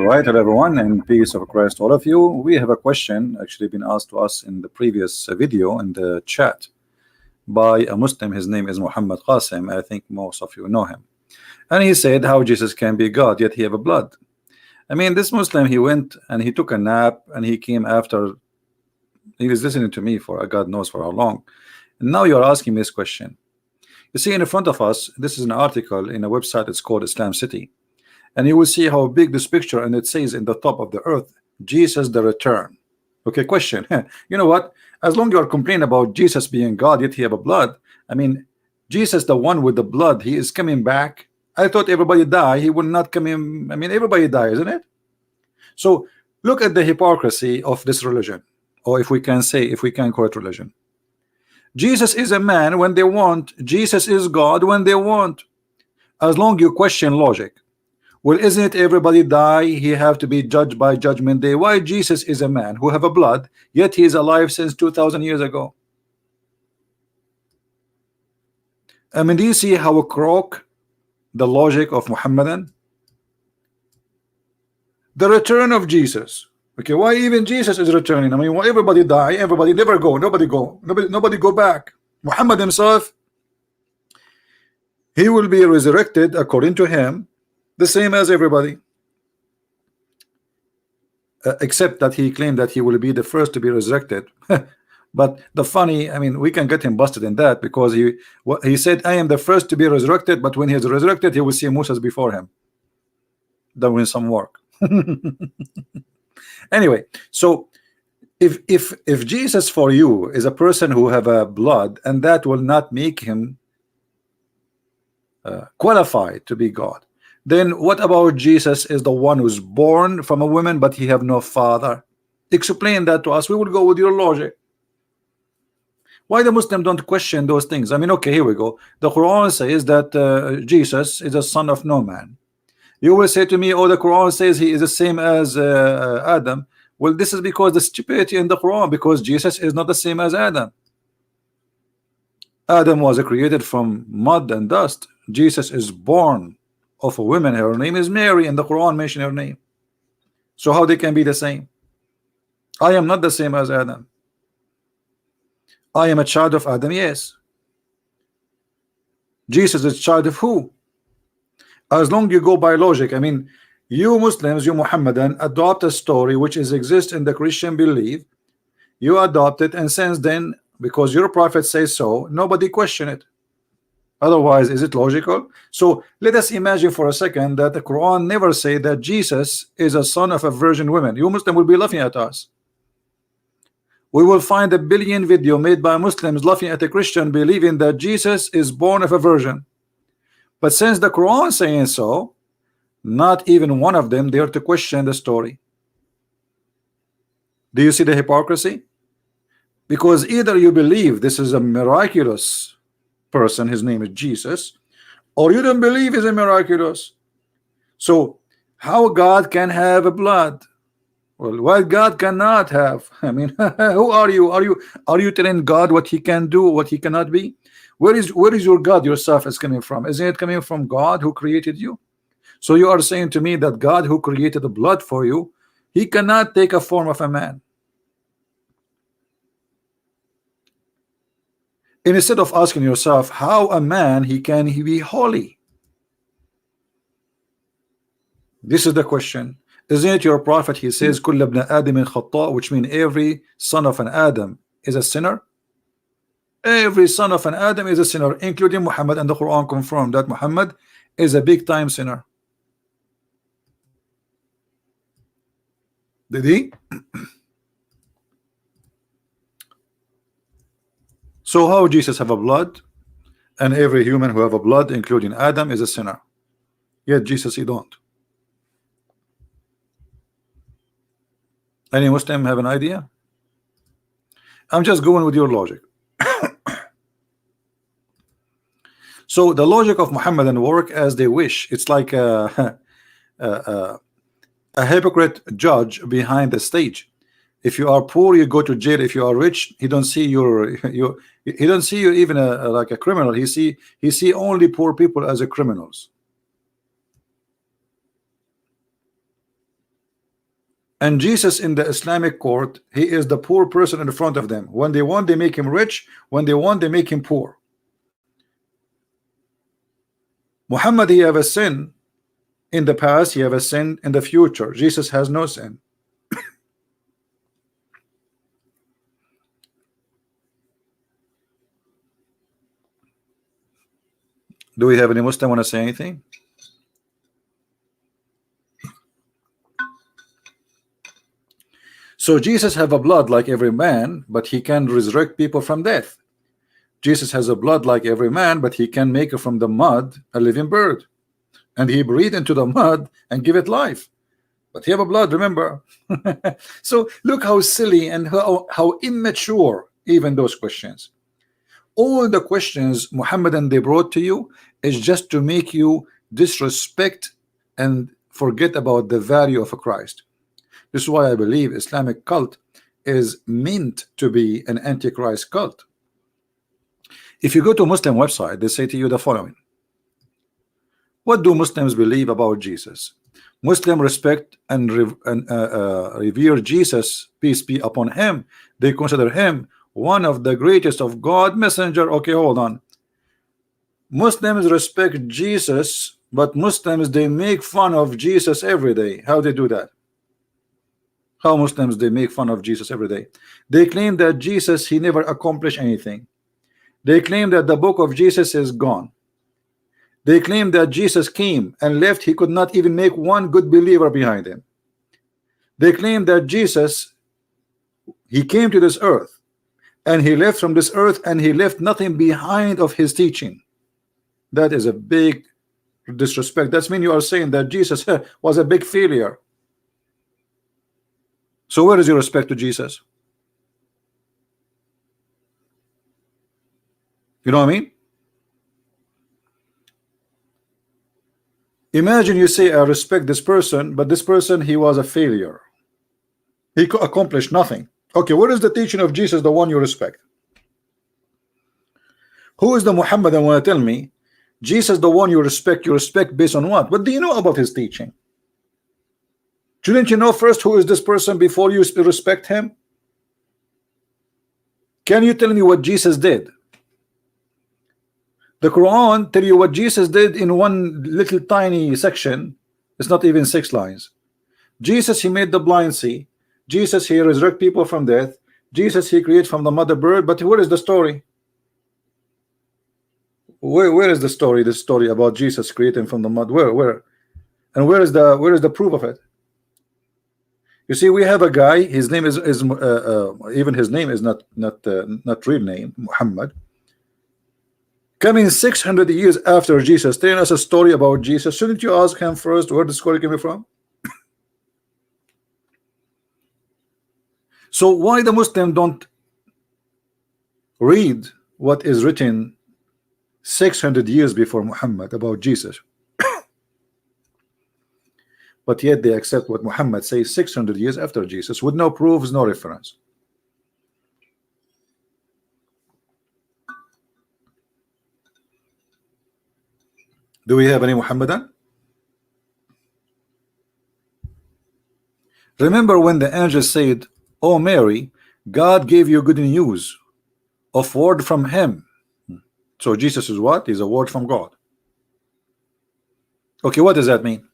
right, hello everyone, and peace of Christ all of you. We have a question actually been asked to us in the previous video in the chat by a Muslim. His name is Muhammad Qasim. I think most of you know him. And he said how Jesus can be God yet he have a blood. I mean, this Muslim, he went and he took a nap and he came after. He was listening to me for God knows for how long. And now you're asking me this question. You see in front of us, this is an article in a website. It's called Islam City. And you will see how big this picture, and it says in the top of the earth, Jesus the return. Okay, question. You know what? As long as you are complaining about Jesus being God, yet he have a blood. I mean, Jesus, the one with the blood, he is coming back. I thought everybody die. He will not come in. I mean, everybody die, isn't it? So look at the hypocrisy of this religion, or if we can say, if we can call it religion. Jesus is a man when they want. Jesus is God when they want. As long as you question logic. Well, isn't it everybody die? He have to be judged by judgment day. Why Jesus is a man who have a blood, yet he is alive since 2,000 years ago? I mean, do you see how crook the logic of Mohammedan? The return of Jesus. Okay, why even Jesus is returning? I mean, why everybody die, everybody never go, nobody go back. Muhammad himself, he will be resurrected according to him, the same as everybody, except that he claimed that he will be the first to be resurrected. But the funny, I mean, we can get him busted in that, because he said, I am the first to be resurrected, but when he is resurrected, he will see Moses before him doing some work. Anyway, so if Jesus for you is a person who have a blood, and that will not make him qualified to be God, then what about Jesus is the one who's born from a woman but he have no father? Explain that to us. We will go with your logic. Why the Muslim don't question those things? I mean, okay, here we go. The Quran says that Jesus is a son of no man. You will say to me, oh, the Quran says he is the same as Adam. Well, this is because the stupidity in the Quran, because Jesus is not the same as Adam. Adam was created from mud and dust. Jesus is born of a woman. Her name is Mary, and the Quran mentioned her name. So how they can be the same? I am not the same as Adam. I am a child of Adam, yes. Jesus is a child of who? As long as you go by logic, I mean, you Muslims, you Muhammadan, adopt a story which exists in the Christian belief. You adopt it, and since then, because your prophet says so, nobody question it. Otherwise, is it logical? So let us imagine for a second that the Quran never say that Jesus is a son of a virgin woman. You Muslim will be laughing at us. We will find a billion video made by Muslims laughing at a Christian believing that Jesus is born of a virgin. But since the Quran saying so, not even one of them dare to question the story. Do you see the hypocrisy? Because either you believe this is a miraculous person, his name is Jesus, or you don't believe he's a miraculous. So how God can have a blood? Well, what God cannot have? I mean, who are you? Are you telling God what he can do, what he cannot be? Where is your God yourself is coming from? Isn't it coming from God who created you? So you are saying to me that God who created the blood for you, he cannot take a form of a man. And instead of asking yourself how a man he be holy, this is the question. Isn't it your prophet? He says, "Kull ibn Adam khata," which means every son of an Adam is a sinner. Every son of an Adam is a sinner, including Muhammad, and the Quran confirmed that Muhammad is a big time sinner. Did he? So how Jesus have a blood, and every human who have a blood, including Adam, is a sinner? Yet Jesus he don't. Any Muslim have an idea? I'm just going with your logic. So the logic of Muhammadan work as they wish. It's like a hypocrite judge behind the stage. If you are poor, you go to jail. If you are rich, he don't see he don't see you even like a criminal. He see only poor people as a criminals. And Jesus in the Islamic court, he is the poor person in front of them. When they want, they make him rich. When they want, they make him poor. Muhammad, he have a sin in the past, he have a sin in the future. Jesus has no sin. Do we have any Muslim want to say anything? So Jesus have a blood like every man, but he can resurrect people from death. Jesus has a blood like every man, but he can make from the mud a living bird, and he breathed into the mud and give it life. But he have a blood, remember? So look how silly and how immature even those questions. All the questions Mohammedan they brought to you is just to make you disrespect and forget about the value of a Christ. This is why I believe Islamic cult is meant to be an antichrist cult. If you go to Muslim website, they say to you the following: what do Muslims believe about Jesus? Muslims respect and revere Jesus, peace be upon him. They consider him one of the greatest of God messenger. Okay, hold on. Muslims respect Jesus, but Muslims they make fun of Jesus every day. How they do that? How Muslims they make fun of Jesus every day? They claim that Jesus he never accomplished anything. They claim that the book of Jesus is gone. They claim that Jesus came and left, he could not even make one good believer behind him. They claim that Jesus he came to this earth and he left from this earth and he left nothing behind of his teaching. That is a big disrespect. That's mean you are saying that Jesus was a big failure. So where is your respect to Jesus? You know what I mean? Imagine you say I respect this person, but this person he was a failure. He accomplished nothing. Okay, what is the teaching of Jesus, the one you respect? Who is the Muhammad? And want to tell me Jesus the one you respect based on what? What do you know about his teaching? Shouldn't you know first who is this person before you respect him? Can you tell me what Jesus did? The Quran tell you what Jesus did in one little tiny section. It's not even 6 lines. Jesus he made the blind see. Jesus he resurrect people from death. Jesus he created from the mother bird. But where is the story? Where is the story? The story about Jesus creating from the mud. Where? And where is the proof of it? You see, we have a guy. His name is even his name is not real name, Muhammad. Coming 600 years after Jesus, telling us a story about Jesus. Shouldn't you ask him first where the story came from? So why the Muslim don't read what is written 600 years before Muhammad about Jesus? But yet they accept what Muhammad says 600 years after Jesus with no proofs, no reference. Do we have any Muhammadan? Remember when the angel said, "Oh Mary, God gave you good news of word from him." So Jesus is what? He's a word from God. Okay, what does that mean?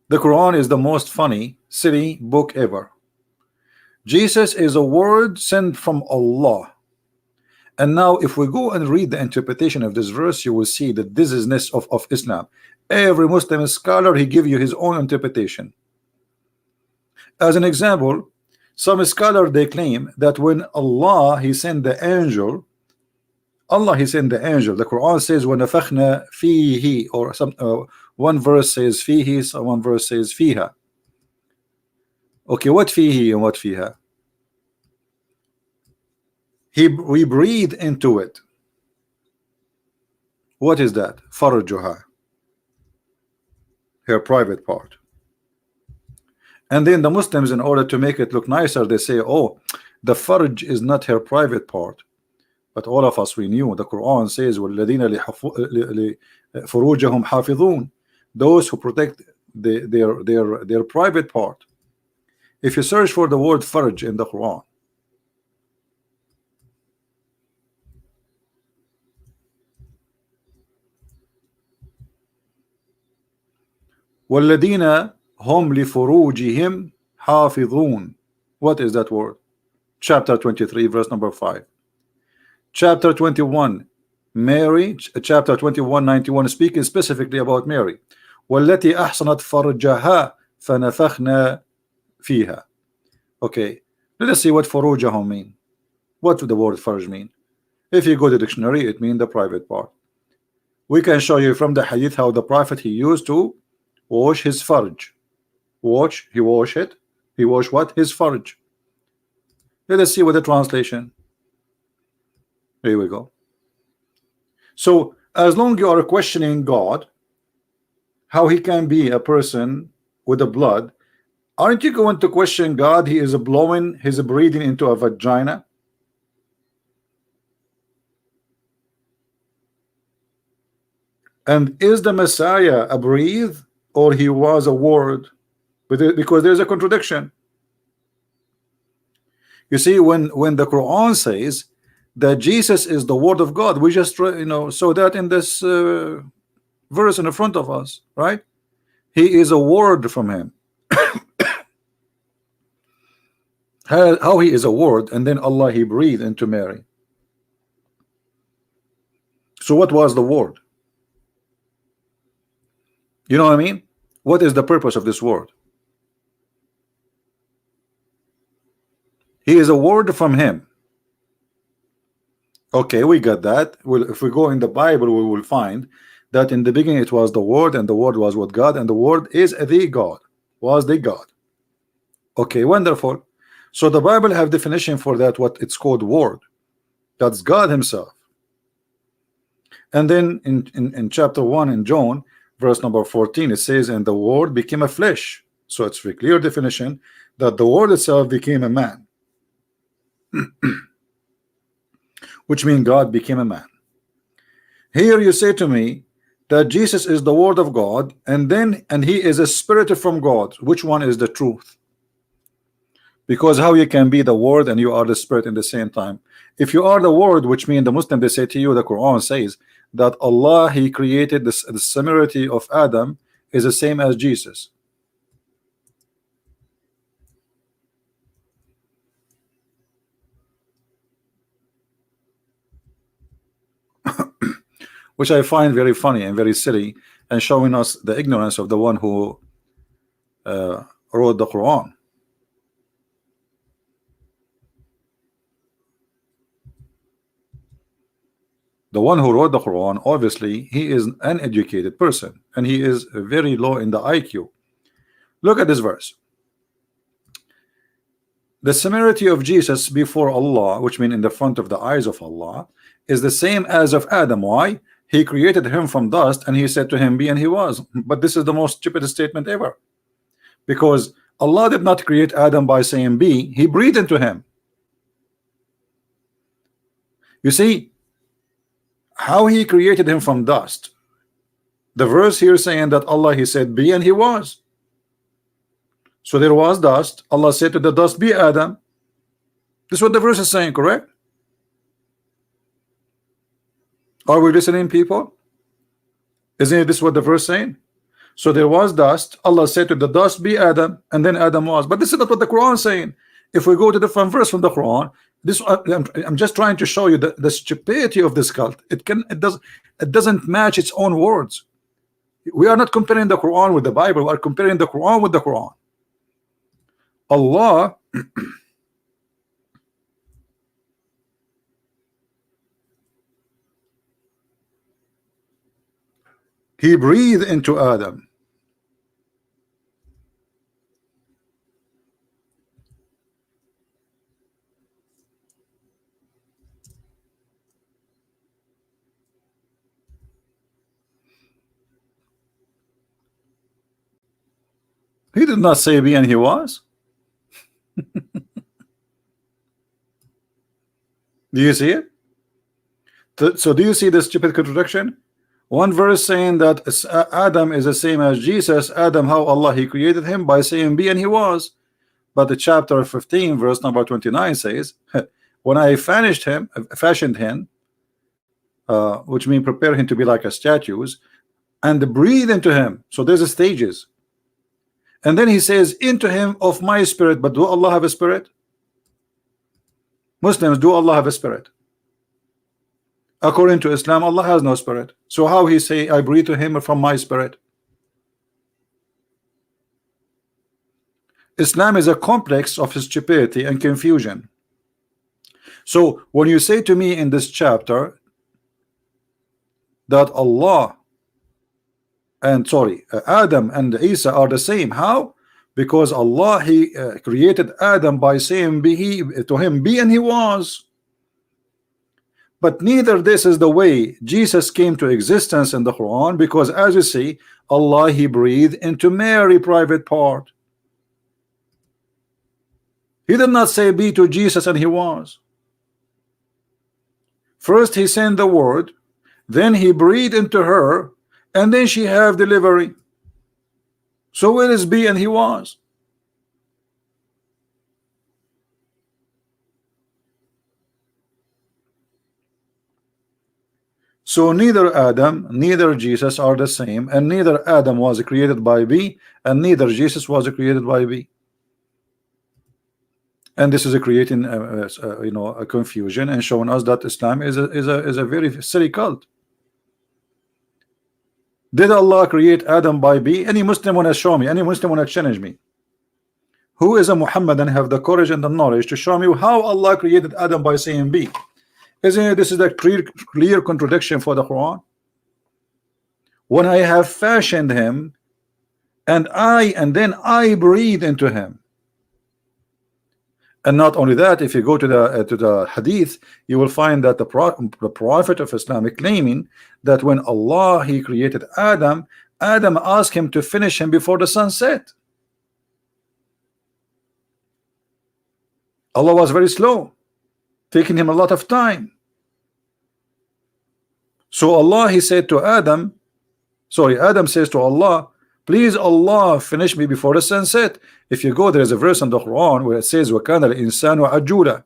The Quran is the most funny, silly book ever. Jesus is a word sent from Allah. And now if we go and read the interpretation of this verse, you will see that this is of Islam. Every Muslim scholar, he give you his own interpretation. As an example, some scholar they claim that when Allah he sent the angel, the Quran says وَنَفَخْنَا فِيهِ, or some one verse says fihi, so one verse says fiha. Okay, what fihi and what fiha? We breathe into it. What is that? Farjuha, her private part. And then the Muslims, in order to make it look nicer, they say, oh, the farj is not her private part. But all of us, we knew the Quran says وَالَّذِينَ لِفُرُوجَهُمْ حَافِظُونَ, those who protect their private part. If you search for the word farj in the Quran, وَالَّذِينَ هُمْ لِفُرُوجِهِمْ حَافِظُونَ. What is that word? Chapter 23, verse number 5. Chapter 21, Mary, chapter 21, 91, speaking specifically about Mary. وَالَّتِي أَحْصَنَتْ فَرْجَهَا فَنَفَخْنَا فِيهَا. Okay, let us see what فُرُوجَهُم mean. What do the word farj mean? If you go to the dictionary, it means the private part. We can show you from the hadith how the prophet he used to wash his farj. He washed it. He washed what? His farj. Let us see what the translation. Here we go. So as long you are questioning God, how he can be a person with the blood, aren't you going to question God? He is blowing, he's breathing into a vagina. And is the Messiah a breathe, or he was a word? Because there's a contradiction. You see, when the Quran says that Jesus is the word of God, we just saw that in this verse in the front of us, right? He is a word from him. How he is a word, and then Allah he breathed into Mary. So what was the word? You know what I mean? What is the purpose of this word? He is a word from him. Okay, we got that. Well, if we go in the Bible, we will find that in the beginning it was the word, and the word was with God, and the word is the God, was the God. Okay, wonderful. So the Bible have definition for that, what it's called word. That's God himself. And then in chapter 1 in John, verse number 14, it says, and the word became a flesh. So it's a clear definition that the word itself became a man. Which means God became a man. Here you say to me that Jesus is the word of God, and he is a spirit from God. Which one is the truth? Because how you can be the word and you are the spirit in the same time? If you are the word, which means the Muslim, they say to you, the Quran says that Allah he created the similarity of Adam is the same as Jesus. Which I find very funny and very silly, and showing us the ignorance of the one who wrote the Quran. The one who wrote the Quran, obviously he is an uneducated person, and he is very low in the IQ. Look at this verse. The similarity of Jesus before Allah, which means in the front of the eyes of Allah, is the same as of Adam. Why? He created him from dust, and he said to him, be, and he was. But this is the most stupidest statement ever, because Allah did not create Adam by saying be, he breathed into him. You see how he created him from dust. The verse here saying that Allah he said be, and he was. So there was dust. Allah said to the dust, be Adam. This is what the verse is saying, correct? Are we listening, people? Isn't this what the verse saying? So there was dust. Allah said to the dust, be Adam, and then Adam was. But this is not what the Quran is saying. If we go to the different verse from the Quran, this I'm just trying to show you the stupidity of this cult. It doesn't match its own words. We are not comparing the Quran with the Bible. We are comparing the Quran with the Quran. Allah he breathed into Adam. He did not say be, and he was. Do you see it? So do you see the stupid contradiction? One verse saying that Adam is the same as Jesus. Adam, how Allah he created him by saying be, and he was. But the chapter 15 verse number 29 says, when I fashioned him, which means prepare him to be like a statues, and breathe into him. So there's a stages. And then he says into him of my spirit. But do Allah have a spirit? Muslims, do Allah have a spirit? According to Islam, Allah has no spirit. So how he say I breathe to him from my spirit? Islam is a complex of stupidity and confusion. So when you say to me in this chapter that Allah and Adam and Isa are the same, how? Because Allah he created Adam by saying be, to him be, and he was. But neither this is the way Jesus came to existence in the Quran, because as you see, Allah he breathed into Mary private part. He did not say be to Jesus and he was. First he sent the word, then he breathed into her, and then she have delivery. So where is be and he was? So neither Adam, neither Jesus are the same, and neither Adam was created by be, and neither Jesus was created by be. And this is creating you know, a confusion and showing us that Islam is a very silly cult. Did Allah create Adam by be? Any Muslim want to show me? Any Muslim want to challenge me? Who is a Muhammad and have the courage and the knowledge to show me how Allah created Adam by saying be? Isn't it this is a clear contradiction for the Quran? When I have fashioned him, and then I breathe into him. And not only that, if you go to the hadith, you will find that the prophet of Islam is claiming that when Allah he created Adam, Adam asked him to finish him before the sun set. Allah was very slow, taking him a lot of time. So Allah he said to Adam, Adam says to Allah, please Allah finish me before the sunset. If you go, there is a verse in the Quran where it says وَكَانَ الْإِنسَانُ عَجُولًا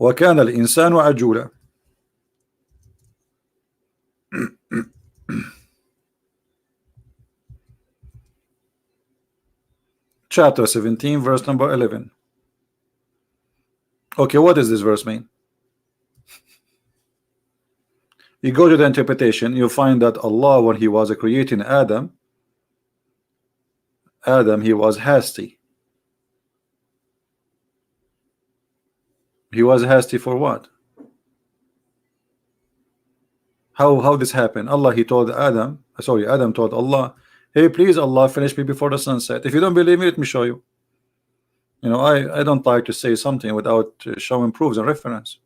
وَكَانَ الْإِنسَانُ عَجُولًا. Chapter 17 verse number 11. Okay, what does this verse mean? You go to the interpretation, you find that Allah, when he was creating Adam, he was hasty. He was hasty for what? How this happened? Adam told Allah, hey, please Allah, finish me before the sunset. If you don't believe me, let me show you. You know, I don't like to say something without showing proofs and reference.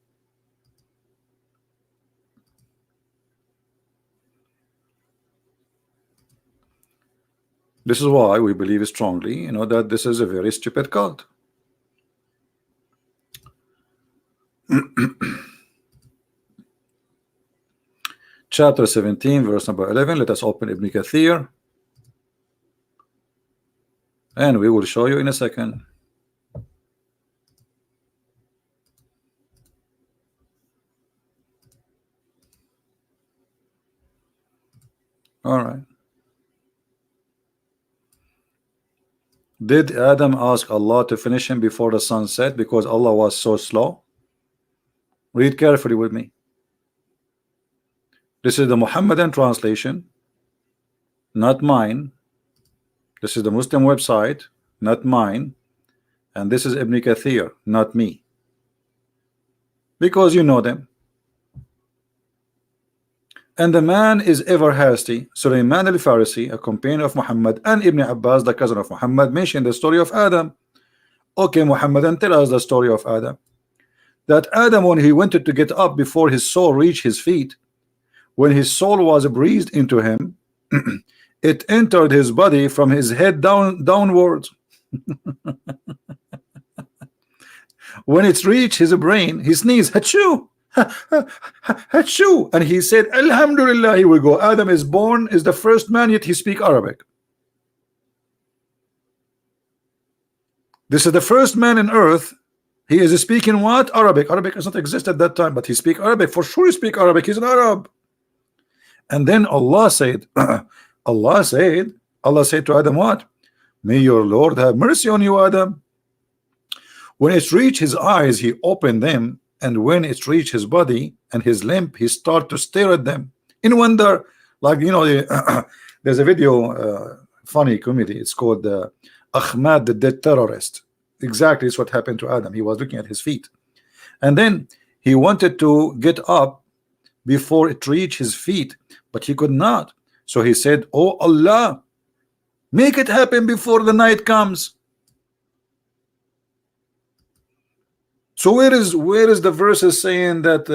This is why we believe strongly, you know, that this is a very stupid cult. Chapter 17 verse number 11. Let us open Ibn Kathir, and we will show you in a second. All right. Did Adam ask Allah to finish him before the sun set because Allah was so slow? Read carefully with me. This is the Mohammedan translation, not mine. This is the Muslim website, not mine. And this is Ibn Kathir, not me. Because you know them. And the man is ever hasty. Sulaiman al-Farisi, a companion of Muhammad, and Ibn Abbas, the cousin of Muhammad, mentioned the story of Adam. Okay, Muhammad, and tell us the story of Adam. That Adam, when he wanted to get up before his soul reached his feet, when his soul was breathed into him, it entered his body from his head downwards. When it reached his brain, he sneezed, achoo, Hachu, and he said, Alhamdulillah, here we go. Adam is born, is the first man, yet he speak Arabic. This is the first man in earth. He is speaking what? Arabic. Arabic does not exist at that time, but he speak Arabic. For sure he speak Arabic. He's an Arab. And then Allah said, Allah said to Adam what? May your Lord have mercy on you, Adam. When it reached his eyes, he opened them, and when it reached his body and his limb, he started to stare at them in wonder. Like, you know, there's a video, funny comedy. It's called Ahmad the Dead Terrorist. Exactly, it's what happened to Adam. He was looking at his feet, and then he wanted to get up before it reached his feet, but he could not. So he said, oh Allah, make it happen before the night comes. So where is the verses saying that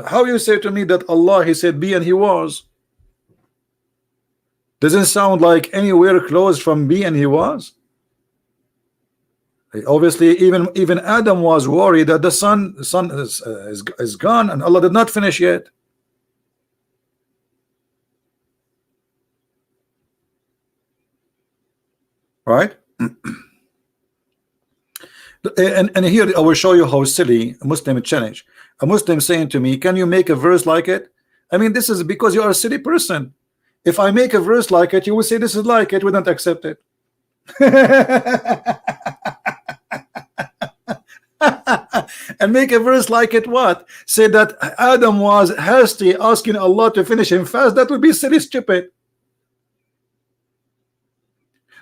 how you say to me that Allah, he said be and he was? Doesn't sound like anywhere close from be and he was. Obviously even Adam was worried that the sun is gone and Allah did not finish yet. Right? And here I will show you how silly a Muslim challenge. A Muslim saying to me, can you make a verse like it? I mean, this is because you are a silly person. If I make a verse like it, you will say this is like it, we don't accept it. And make a verse like it what? Say that Adam was hasty asking Allah to finish him fast. That would be silly, stupid.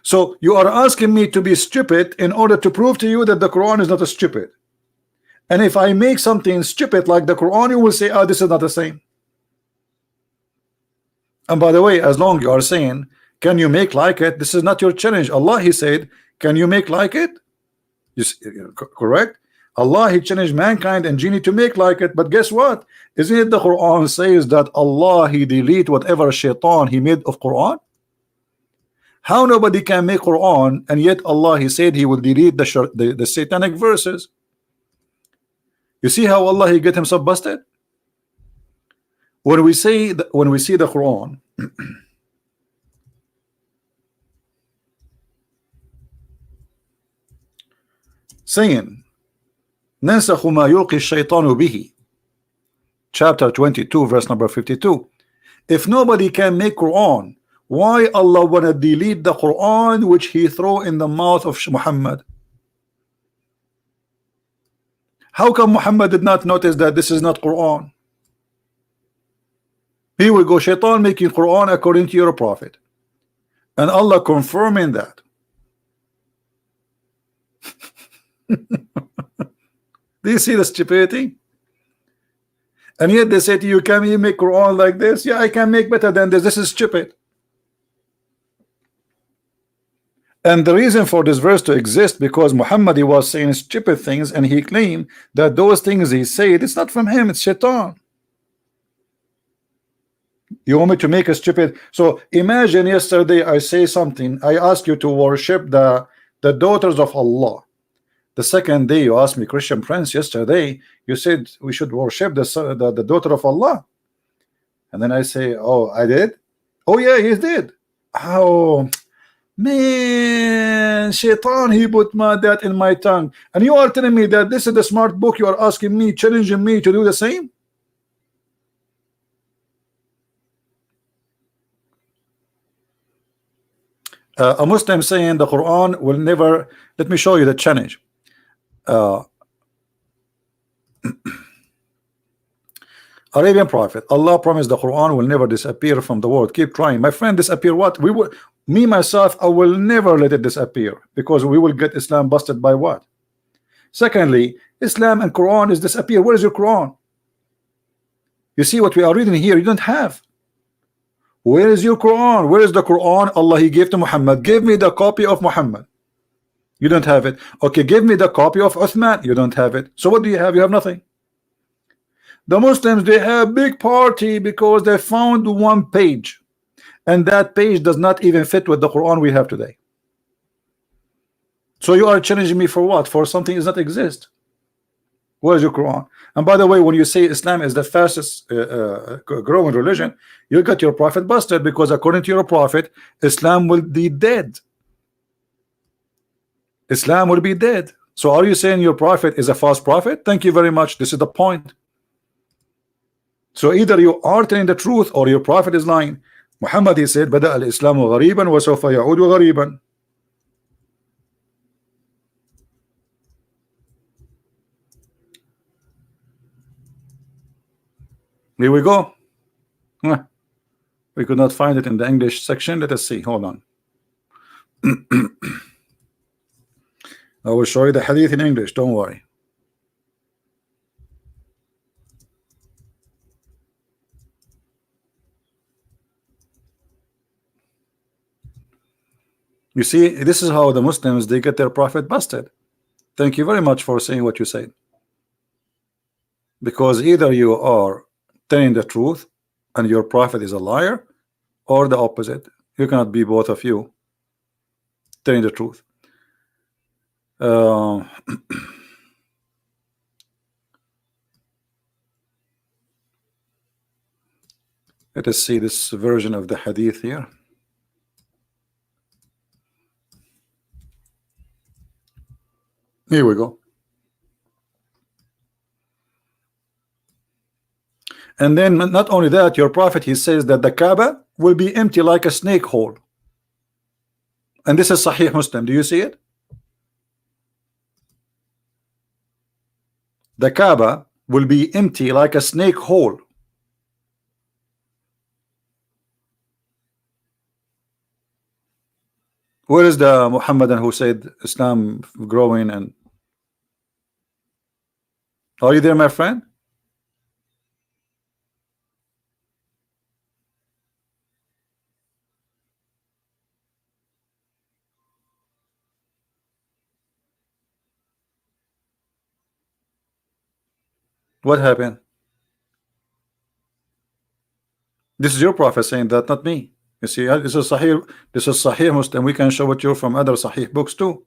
So you are asking me to be stupid in order to prove to you that the Quran is not a stupid. And if I make something stupid like the Quran, you will say, oh, this is not the same. And by the way, as long you are saying, can you make like it? This is not your challenge. Allah, he said, can you make like it? You see, correct? Allah, he challenged mankind and genie to make like it. But guess what? Isn't it the Quran says that Allah, he delete whatever shaitan he made of Quran? How nobody can make Quran, and yet Allah, he said he will delete the satanic verses. You see how Allah, he get himself busted? When we see the Quran saying ننسخ ما يلقي الشيطان به, chapter 22 verse number 52, if nobody can make Quran, why Allah wanna delete the Quran which he threw in the mouth of Muhammad? How come Muhammad did not notice that this is not Quran? Here we go, shaitan making Quran according to your prophet, and Allah confirming that. Do you see the stupidity? And yet they say to you, can you make Quran like this? Yeah, I can make better than this. This is stupid. And the reason for this verse to exist, because Muhammad, he was saying stupid things, and he claimed that those things he said, it's not from him, it's shaitan. You want me to make a stupid? So imagine yesterday I say something, I ask you to worship the daughters of Allah. The second day you asked me, Christian Prince, yesterday you said we should worship the daughter of Allah. And then I say, oh, I did? Oh yeah, he did. Oh man, shaitan, he put that in my tongue. And you are telling me that this is the smart book, you are asking me, challenging me to do the same? A Muslim saying the Quran will never, let me show you the challenge. Arabian prophet, Allah promised the Quran will never disappear from the world. Keep trying, my friend. Disappear what? We will, me myself, I will never let it disappear, because we will get Islam busted by what? Secondly, Islam and Quran is disappear. Where is your Quran? You see what we are reading here, you don't have. Where is your Quran? Where is the Quran Allah he gave to Muhammad? Give me the copy of Muhammad. You don't have it. Okay, give me the copy of Uthman. You don't have it. So what do you have? You have nothing. The Muslims, they have big party because they found one page, and that page does not even fit with the Quran we have today. So you are challenging me for what? For something that does not exist. Where is your Quran? And by the way, when you say Islam is the fastest growing religion, you got your prophet busted, because according to your prophet, Islam will be dead. Islam will be dead. So are you saying your prophet is a false prophet? Thank you very much. This is the point. So either you are telling the truth or your prophet is lying. Muhammad, he said, بدأ الإسلام غريبا وسوف يعود غريبا. Here we go. We could not find it in the English section. Let us see. Hold on. I will show you the hadith in English. Don't worry. You see, this is how the Muslims, they get their prophet busted. Thank you very much for saying what you said. Because either you are telling the truth and your prophet is a liar, or the opposite. You cannot be both of you telling the truth. Let us see this version of the hadith here. Here we go. And then not only that, your prophet, he says that the Kaaba will be empty like a snake hole. And this is Sahih Muslim. Do you see it? The Kaaba will be empty like a snake hole. Where is the Mohammedan who said Islam growing? And are you there, my friend? What happened? This is your prophet saying that, not me. You see, this is Sahih Muslim. We can show it you from other Sahih books too.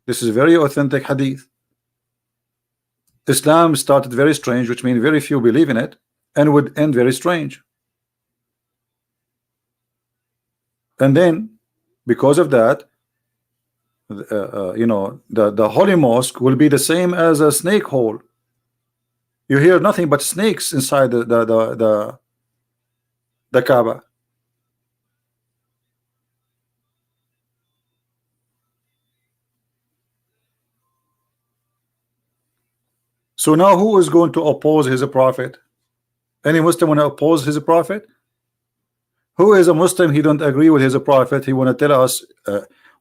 This is very authentic hadith. Islam started very strange, which means very few believe in it, and would end very strange. And then, because of that, you know, the holy mosque will be the same as a snake hole. You hear nothing but snakes inside the Kaaba. So now who is going to oppose his prophet? Any Muslim want to oppose his prophet? Who is a Muslim, he don't agree with his prophet, he want to tell us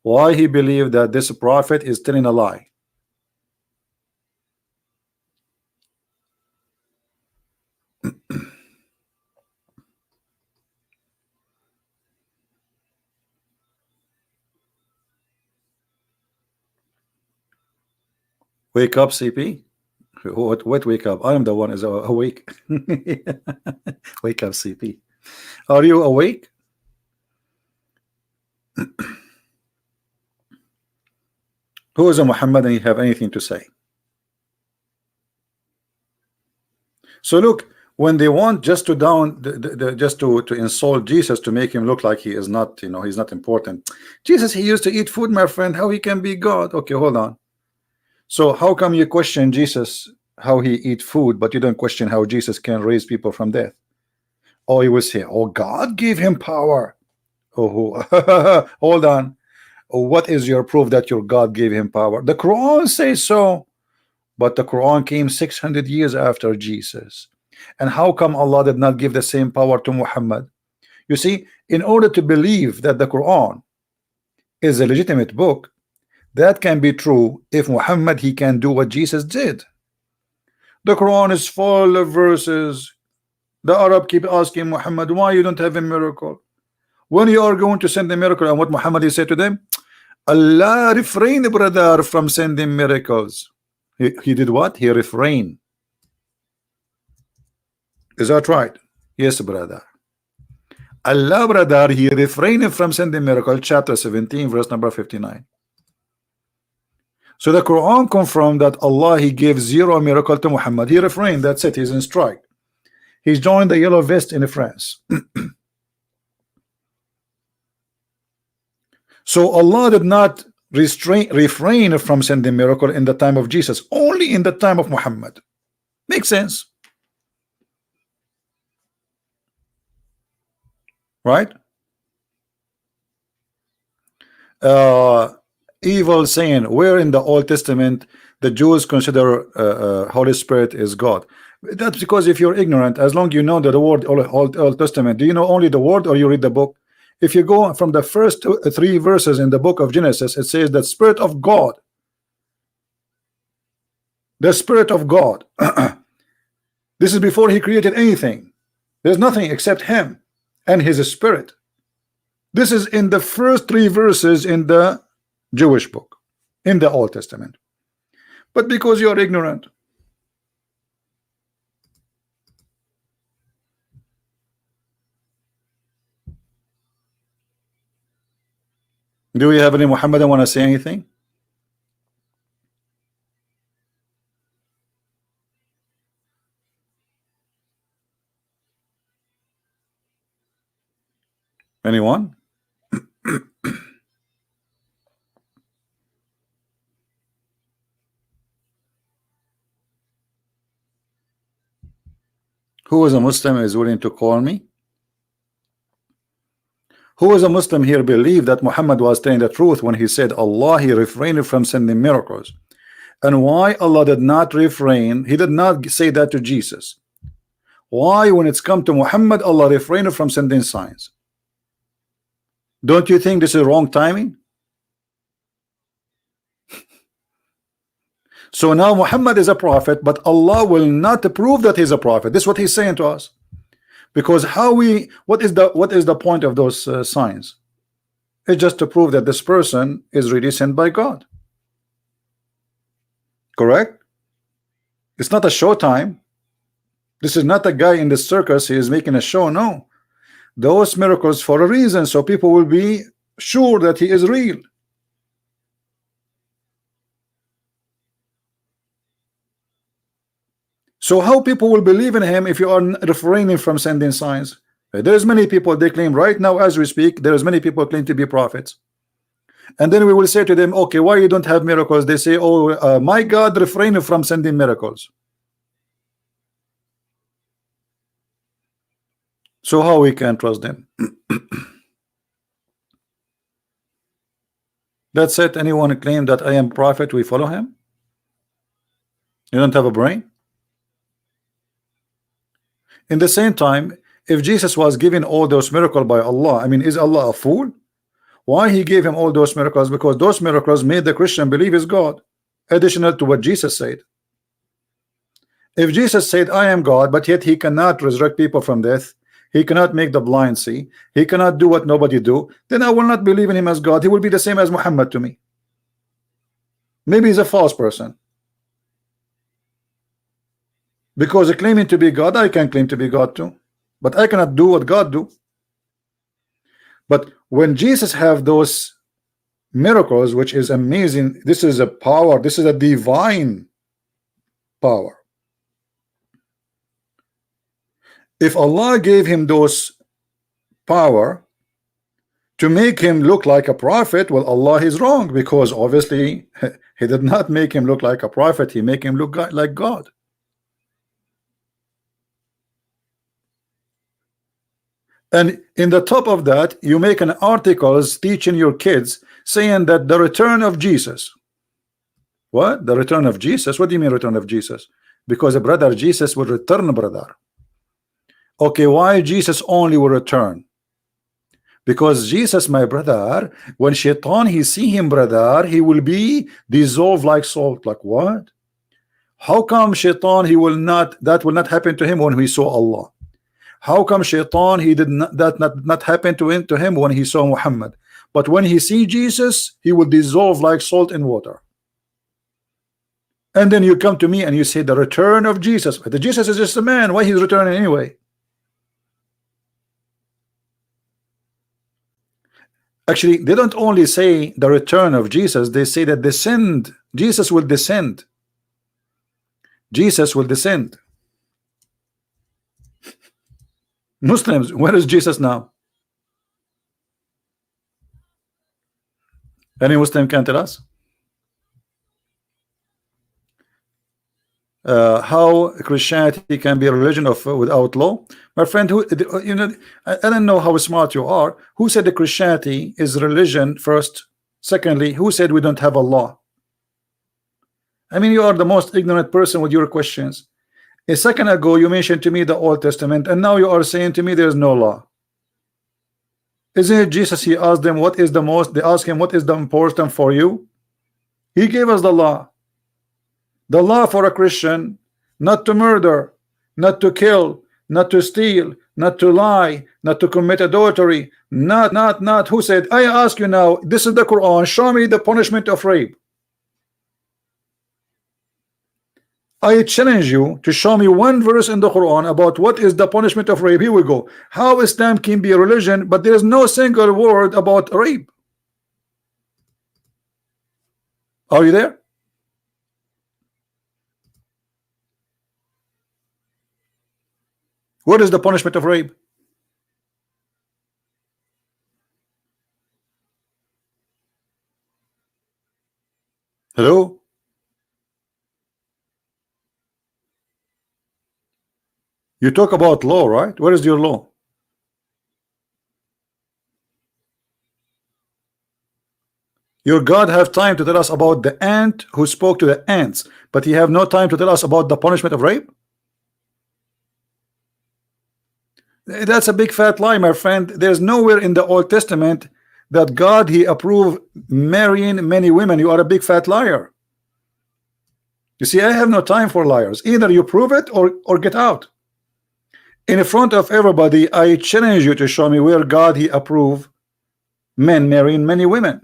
why he believed that this prophet is telling a lie? Wake up, CP. What wake up? I am the one is awake. Wake up, CP. Are you awake? Who is a Muhammad and you have anything to say? So look, when they want just to just to insult Jesus, to make him look like he is not, you know, he's not important. Jesus, he used to eat food, my friend. How he can be God? Okay, hold on. So how come you question Jesus how he eat food, but you don't question how Jesus can raise people from death? Oh, you will say, oh, God gave him power. Oh, hold on. Oh, what is your proof that your God gave him power? The Quran says so, but the Quran came 600 years after Jesus. And how come Allah did not give the same power to Muhammad? You see, in order to believe that the Quran is a legitimate book, that can be true if Muhammad, he can do what Jesus did. The Quran is full of verses. The Arab keep asking Muhammad, why you don't have a miracle? When you are going to send a miracle, and what Muhammad he said to them, Allah refrained, brother, from sending miracles. He did what? He refrained. Is that right? Yes, brother. Allah, brother, he refrained from sending miracle. Chapter 17, verse number 59. So the Quran confirmed that Allah, He gave zero miracle to Muhammad. He refrained. That's it. He's in strike. He's joined the yellow vest in France. So Allah did not refrain from sending miracle in the time of Jesus, only in the time of Muhammad. Makes sense, right? Evil saying, where in the Old Testament the Jews consider Holy Spirit is God? That's because if you're ignorant, as long you know that the word Old Testament, do you know only the word or you read the book? If you go from the first 3 verses in the book of Genesis, it says that Spirit of God, the Spirit of God. This is before He created anything. There's nothing except Him and His Spirit. This is in the first 3 verses in the Jewish book, in the Old Testament. But because you are ignorant, do we have any Mohammedan want to say anything? Anyone? Who is a Muslim is willing to call me? Who is a Muslim here believe that Muhammad was telling the truth when he said Allah, He refrained from sending miracles? And why Allah did not refrain? He did not say that to Jesus. Why when it's come to Muhammad, Allah refrained from sending signs? Don't you think this is wrong timing? So now Muhammad is a prophet, but Allah will not prove that he's a prophet. This is what He's saying to us. Because what is the point of those signs? It's just to prove that this person is really sent by God. Correct? It's not a show time. This is not a guy in the circus. He is making a show. No, those miracles for a reason, so people will be sure that he is real. So how people will believe in him if you are refraining from sending signs? There's many people, they claim right now as we speak, there's many people claim to be prophets. And then we will say to them, okay, why you don't have miracles? They say, oh, my God refrained from sending miracles. So how we can trust them? That's it. Anyone claim that I am prophet, we follow him? You don't have a brain? In the same time, if Jesus was given all those miracles by Allah, I mean, is Allah a fool? Why He gave him all those miracles? Because those miracles made the Christian believe is God, additional to what Jesus said. If Jesus said, I am God, but yet He cannot resurrect people from death, He cannot make the blind see, He cannot do what nobody do, then I will not believe in Him as God. He will be the same as Muhammad to me. Maybe he's a false person. Because claiming to be God, I can claim to be God too, but I cannot do what God do. But when Jesus have those miracles, which is amazing, this is a power, this is a divine power. If Allah gave him those power to make him look like a prophet, well, Allah is wrong, because obviously He did not make him look like a prophet. He make him look like God. And in the top of that, you make an articles teaching your kids saying that the return of Jesus. What? The return of Jesus? What do you mean return of Jesus? Because a brother Jesus will return, brother. Okay, why Jesus only will return? Because Jesus, my brother, when Shaitan he see him, brother, he will be dissolved like salt. Like what? How come Shaitan he will not, that will not happen to him when he saw Allah? How come Shaitan he did not, that not happen to him when he saw Muhammad? But when he see Jesus, he will dissolve like salt in water. And then you come to me and you say the return of Jesus. But the Jesus is just a man. Why he's returning anyway? Actually, they don't only say the return of Jesus, they say that descend. Jesus will descend. Jesus will descend. Muslims, where is Jesus now? Any Muslim can tell us? How Christianity can be a religion of without law? My friend, who you know, I don't know how smart you are. Who said that Christianity is religion first? Secondly, who said we don't have a law? I mean, you are the most ignorant person with your questions. A second ago, you mentioned to me the Old Testament, and now you are saying to me there is no law. Isn't it Jesus? He asked them, what is the most? They asked him, what is the important for you? He gave us the law. The law for a Christian, not to murder, not to kill, not to steal, not to lie, not to commit adultery, not. Who said? I ask you now, this is the Quran, show me the punishment of rape. I challenge you to show me one verse in the Quran about what is the punishment of rape. Here we go. How Islam can be a religion, but there is no single word about rape. Are you there? What is the punishment of rape? Hello? You talk about law, right? Where is your law? Your God have time to tell us about the ant who spoke to the ants, but he have no time to tell us about the punishment of rape? That's a big fat lie, my friend. There's nowhere in the Old Testament that God he approved marrying many women. You are a big fat liar. You see, I have no time for liars. Either you prove it or get out. In front of everybody, I challenge you to show me where God he approved men marrying many women.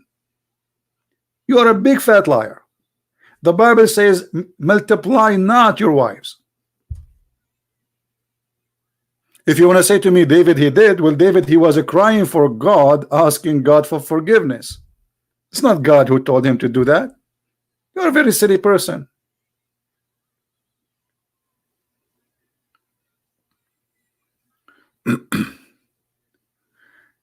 You are a big fat liar. The Bible says, multiply not your wives. If you want to say to me, David he did, well, David he was crying for God, asking God for forgiveness. It's not God who told him to do that. You're a very silly person.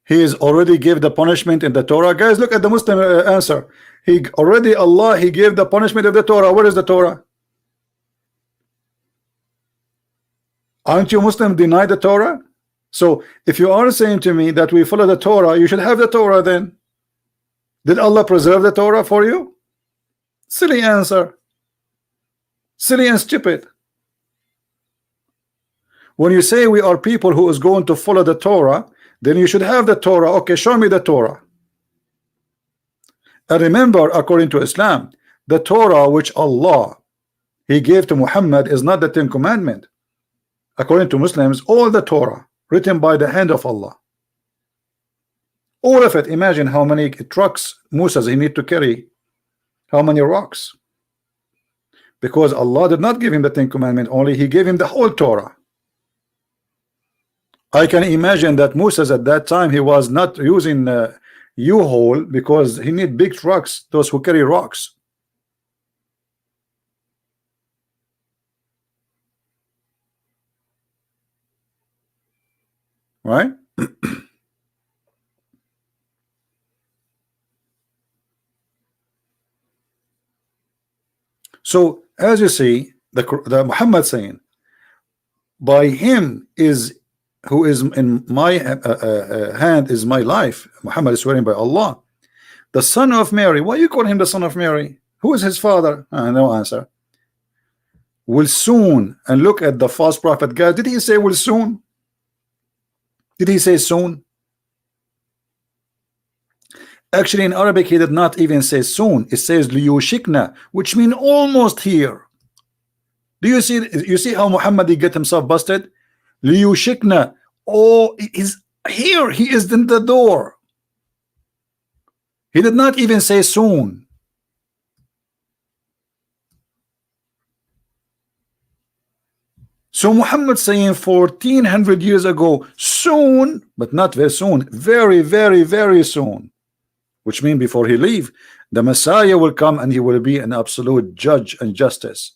He is already gave the punishment in the Torah. Guys, look at the Muslim answer. He already, Allah he gave the punishment of the Torah. Where is the Torah? Aren't you Muslim deny the Torah? So if you are saying to me that we follow the Torah, you should have the Torah then. Did Allah preserve the Torah for you? Silly answer. Silly and stupid. When you say we are people who is going to follow the Torah, then you should have the Torah. Okay, show me the Torah. And remember, according to Islam, the Torah which Allah he gave to Muhammad is not the Ten Commandments. According to Muslims, all the Torah written by the hand of Allah, all of it. Imagine how many trucks Moses he need to carry, how many rocks, because Allah did not give him the Ten Commandments only, he gave him the whole Torah. I can imagine that Moses at that time he was not using U-Haul because he need big trucks, those who carry rocks. Right? So as you see, the Muhammad saying, by him is who is in my hand is my life. Muhammad is swearing by Allah. The son of Mary. Why you call him the son of Mary? Who is his father? No answer. Will soon. And look at the false prophet. God, did he say will soon? Did he say soon? Actually, in Arabic, he did not even say soon. It says liyushikna, which means almost here. Do you see? You see how Muhammad he get himself busted? Liyushikna. Oh, he's here. He is in the door. He did not even say soon. So Muhammad saying 1400 years ago, soon, but not very soon, very, very, very soon. which means before he leave, the Messiah will come and he will be an absolute judge and justice.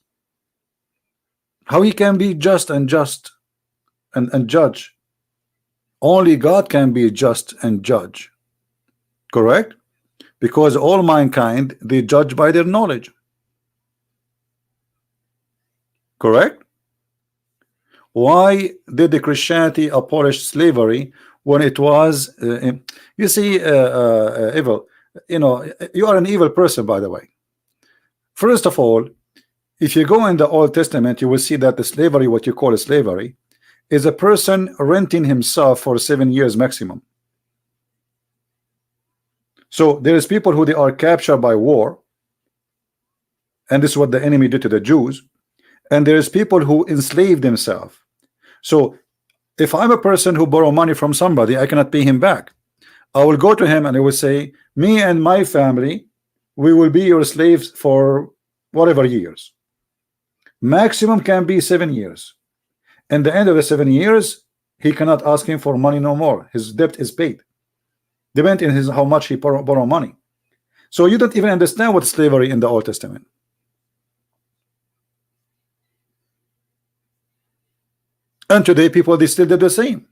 How he can be just and judge? Only God can be just and judge, correct? Because all mankind, they judge by their knowledge, correct? Why did the Christianity abolish slavery when it was you see, evil? You know, you are an evil person, by the way. First of all, if you go in the Old Testament, you will see that the slavery, what you call a slavery, is a person renting himself for 7 years maximum. So there is people who they are captured by war, and this is what the enemy did to the Jews, and there is people who enslave themselves. So if I'm a person who borrow money from somebody, I cannot pay him back. I will go to him and I will say, me and my family, we will be your slaves for whatever years. Maximum can be 7 years. And the end of the 7 years, he cannot ask him for money no more. His debt is paid. Depend in his how much he borrow money. So you don't even understand what slavery in the Old Testament. And today people, they still did the same.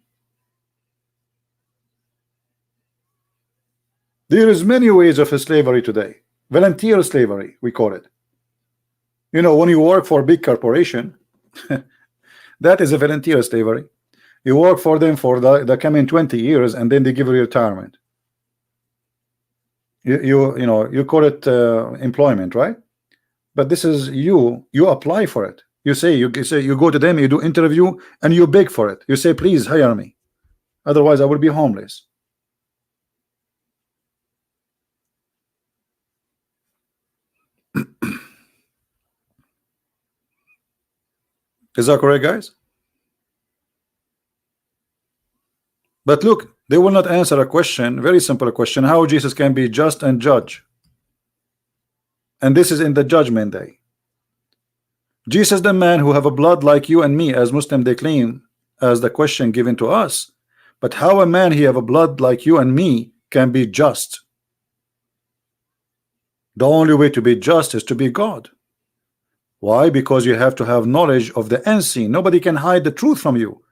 There is many ways of slavery today. Volunteer slavery, we call it. You know, when you work for a big corporation, that is a volunteer slavery. You work for them for the coming 20 years, and then they give you retirement. You know, you call it employment, right? But this is you apply for it. You go to them, you do interview, and you beg for it. You say, please hire me, otherwise I will be homeless. Is that correct, guys? But look, they will not answer a question, very simple question, how Jesus can be just and judge. And this is in the judgment day. Jesus, the man who have a blood like you and me, as Muslim they claim, as the question given to us. But how a man he have a blood like you and me can be just? The only way to be just is to be God. Why? Because you have to have knowledge of the unseen. Nobody can hide the truth from you.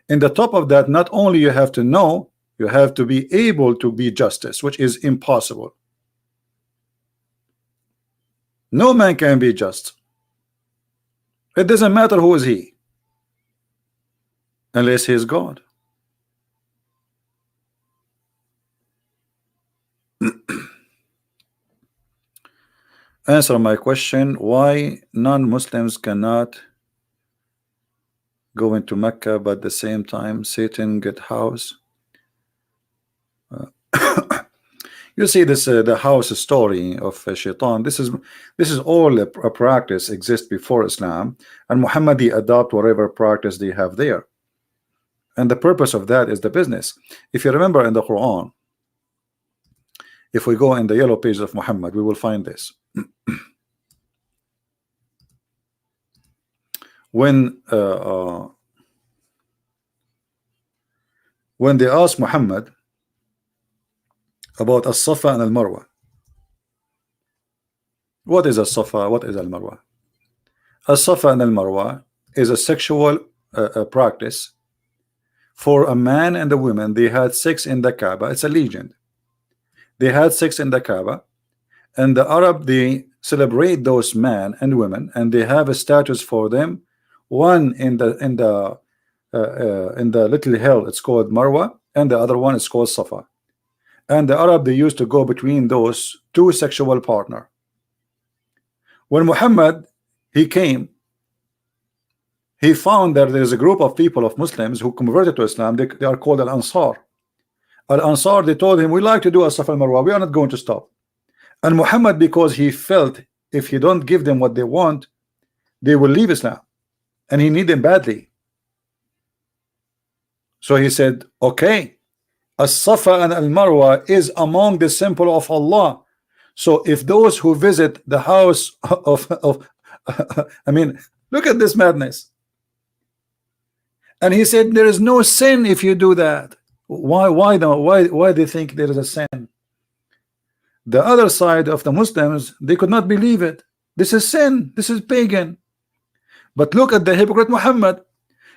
In the top of that, not only you have to know, you have to be able to be justice, which is impossible. No man can be just. It doesn't matter who is he, unless he is God. Answer my question, why non-Muslims cannot go into Mecca, but at the same time Satan get house? You see this the house story of Shaitan. This is all a practice exists before Islam, and Muhammad adopt whatever practice they have there, and the purpose of that is the business. If you remember in the Quran, if we go in the yellow page of Muhammad, we will find this. When they asked Muhammad about As-Safa and Al-Marwa, what is As-Safa, what is Al-Marwa? As-Safa and Al-Marwa is a sexual practice for a man and a woman. They had sex in the Kaaba. It's a legend. They had sex in the Kaaba, and the Arab, they celebrate those men and women, and they have a status for them. One in the little hill, it's called Marwa, and the other one is called Safa. And the Arab, they used to go between those two sexual partner. When Muhammad he came, he found that there is a group of people, of Muslims, who converted to Islam. They are called Al-Ansar. Al-Ansar, they told him, we like to do a Safa al-Marwa, we are not going to stop. And Muhammad, because he felt if he don't give them what they want, they will leave Islam, and he need them badly. So he said, okay, As-Safa and Al-Marwa is among the symbol of Allah. So if those who visit the house of I mean, look at this madness. And he said there is no sin if you do that. Why do they think there is a sin? The other side of the Muslims, they could not believe it. This is sin, this is pagan. But look at the hypocrite Muhammad.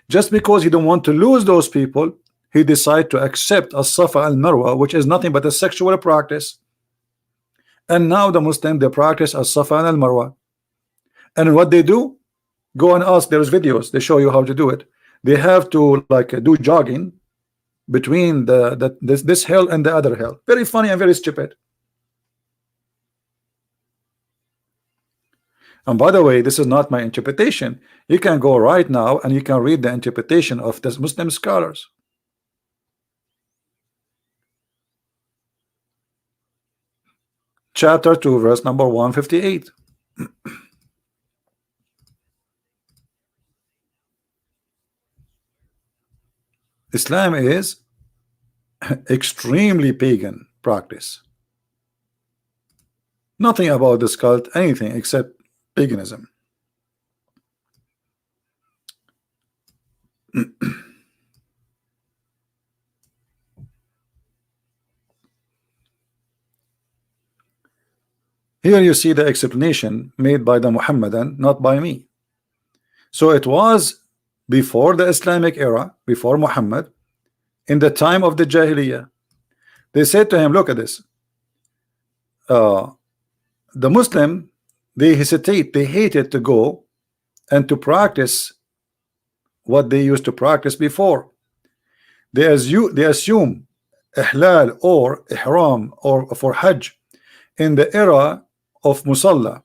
Just because he don't want to lose those people, he decided to accept as-Safa and Marwa, which is nothing but a sexual practice. And now the Muslim, they practice as-Safa and Marwa. And what they do, go and ask, there's videos, they show you how to do it. They have to like do jogging between this hill and the other hill. Very funny and very stupid. And by the way, this is not my interpretation. You can go right now and you can read the interpretation of the Muslim scholars. Chapter 2, verse number 158. Islam is extremely pagan practice. Nothing about this cult, anything except paganism. Here you see the explanation made by the Mohammedan, not by me. So it was before the Islamic era, before Muhammad, in the time of the Jahiliyyah. They said to him, look at this. The Muslim, they hesitate, they hated to go and to practice what they used to practice before. They assume ihlal or ihram or for Hajj in the era of Musalla,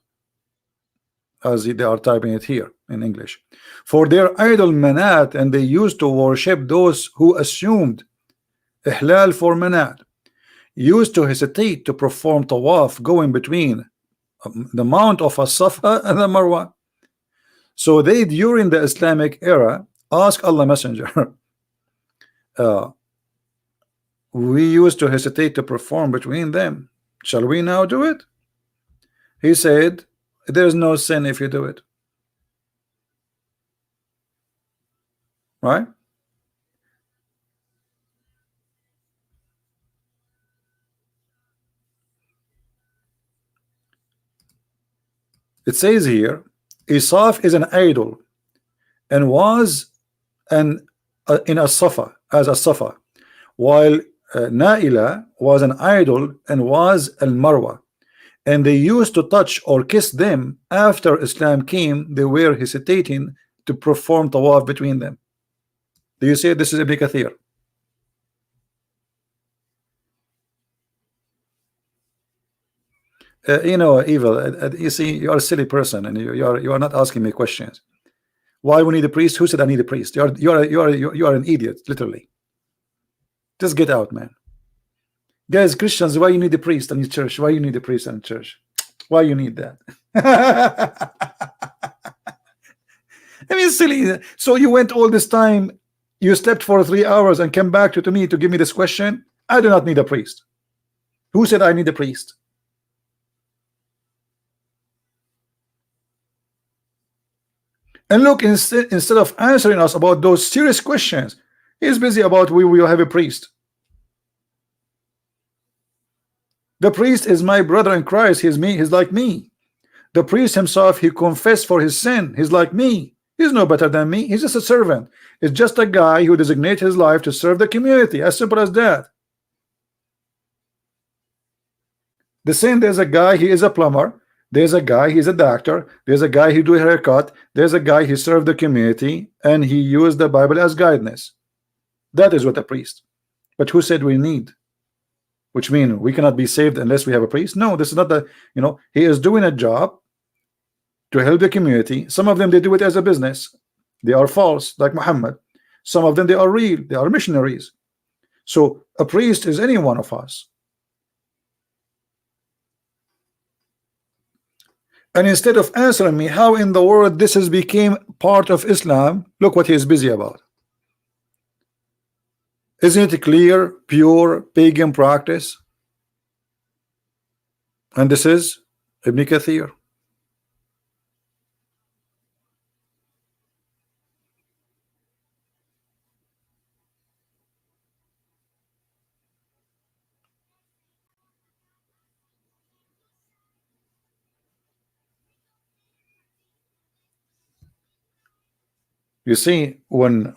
as they are typing it here in English, for their idol Manat, and they used to worship those who assumed ihlal for Manat, used to hesitate to perform tawaf going between the mount of as-Safa and the Marwa. So they, during the Islamic era, ask Allah Messenger, we used to hesitate to perform between them. Shall we now do it? He said, there is no sin if you do it. Right? It says here, Isaf is an idol and was in a Safa, as a Safa, while Naila was an idol and was al Marwa, and they used to touch or kiss them. After Islam came, they were hesitating to perform tawaf between them. Do you see this is Ibn Kathir? You know, evil. You see, you are a silly person, and you are not asking me questions. Why we need a priest? Who said I need a priest? You are an idiot, literally. Just get out, man. Guys, Christians, why you need a priest in your church? Why you need a priest in church? Why you need that? I mean, silly. So you went all this time, you slept for 3 hours and came back to me to give me this question. I do not need a priest. Who said I need a priest? And look, instead of answering us about those serious questions, he's busy about we will have a priest. The priest is my brother in Christ. He's me. He's like me. The priest himself, he confessed for his sin. He's like me. He's no better than me. He's just a servant. It's just a guy who designates his life to serve the community. As simple as that. The same, there's a guy, he is a plumber. There's a guy, he's a doctor. There's a guy who do a haircut. There's a guy who served the community and he used the Bible as guidance. That is what a priest. But who said we need? Which means we cannot be saved unless we have a priest? No, this is not the, you know, he is doing a job to help the community. Some of them, they do it as a business. They are false, like Muhammad. Some of them, they are real. They are missionaries. So a priest is any one of us. And instead of answering me how in the world this has became part of Islam, look what he is busy about. Isn't it clear, pure pagan practice? And this is Ibn Kathir. You see, when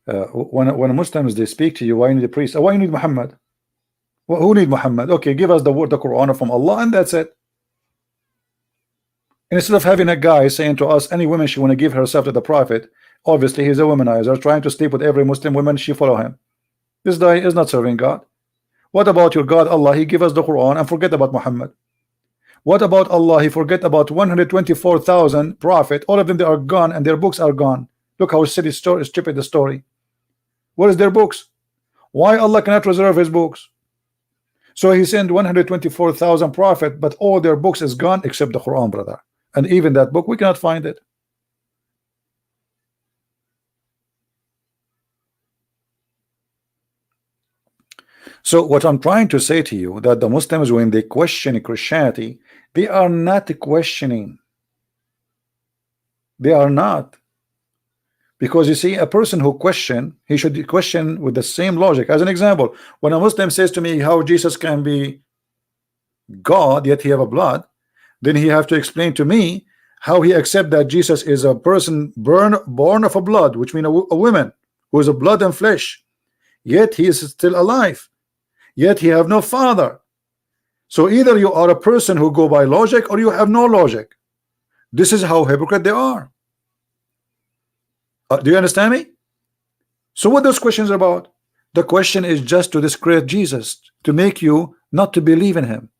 when Muslims they speak to you, why you need a priest? Why you need Muhammad? Who need Muhammad? Okay, give us the word, the Quran from Allah, and that's it. And instead of having a guy saying to us, any woman she want to give herself to the Prophet, obviously he's a womanizer, trying to sleep with every Muslim woman, she follow him. This guy is not serving God. What about your God Allah? He give us the Quran and forget about Muhammad. What about Allah? He forget about 124,000 prophet. All of them, they are gone and their books are gone. Look how silly story, stupid the story. What is their books? Why Allah cannot reserve his books? So he sent 124,000 prophet, but all their books is gone except the Quran, brother. And even that book, we cannot find it. So what I'm trying to say to you, that the Muslims, when they question Christianity, they are not questioning. They are not. Because you see, a person who question, he should question with the same logic. As an example, when a Muslim says to me how Jesus can be God, yet he have a blood, then he have to explain to me how he accept that Jesus is a person born of a blood, which means a woman who is a blood and flesh, yet he is still alive, yet he have no father. So either you are a person who go by logic or you have no logic. This is how hypocrite they are. Do you understand me? So what those questions are about? The question is just to discredit Jesus, to make you not to believe in him.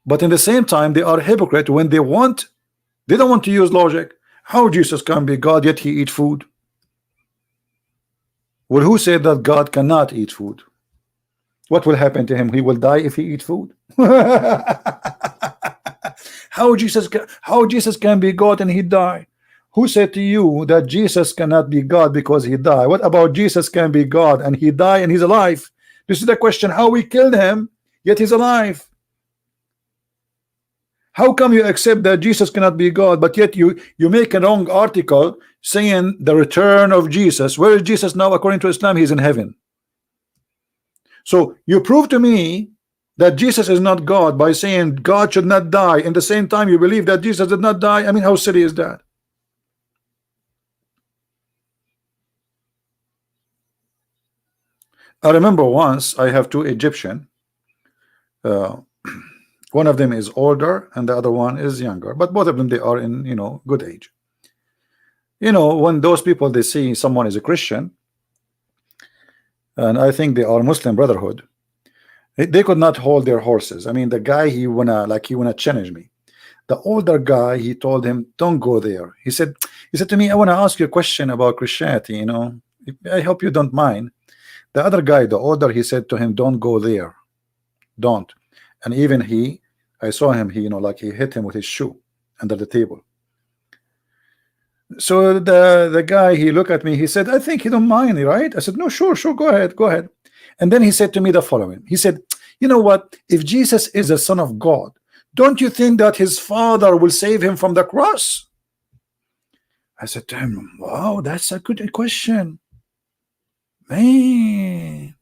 But in the same time, they are hypocrite when they don't want to use logic. How Jesus can be God yet he eat food? Well, who said that God cannot eat food? What will happen to him? He will die if he eat food. How Jesus can be God and he die? Who said to you that Jesus cannot be God because he died? What about Jesus can be God and he died and he's alive? This is the question. How we killed him yet he's alive? How come you accept that Jesus cannot be God, but yet you make a wrong article saying the return of Jesus? Where is Jesus now? According to Islam, he's in heaven. So you prove to me that Jesus is not God by saying God should not die. In the same time, you believe that Jesus did not die. I mean, how silly is that? I remember once I have two Egyptian. One of them is older and the other one is younger, but both of them, they are in good age. When those people, they see someone is a Christian, and I think they are Muslim Brotherhood, they could not hold their horses. I mean, the guy, he wanna challenge me. The older guy, he told him, don't go there. He said to me, I want to ask you a question about Christianity, I hope you don't mind. The other guy, the older, he said to him, don't go there, don't. And even I saw him, he hit him with his shoe under the table. So the guy, he looked at me, he said, I think you don't mind, right? I said, no, sure, go ahead. And then he said to me the following. He said, you know what? If Jesus is the Son of God, don't you think that his father will save him from the cross? I said to him, wow, that's a good question. Man,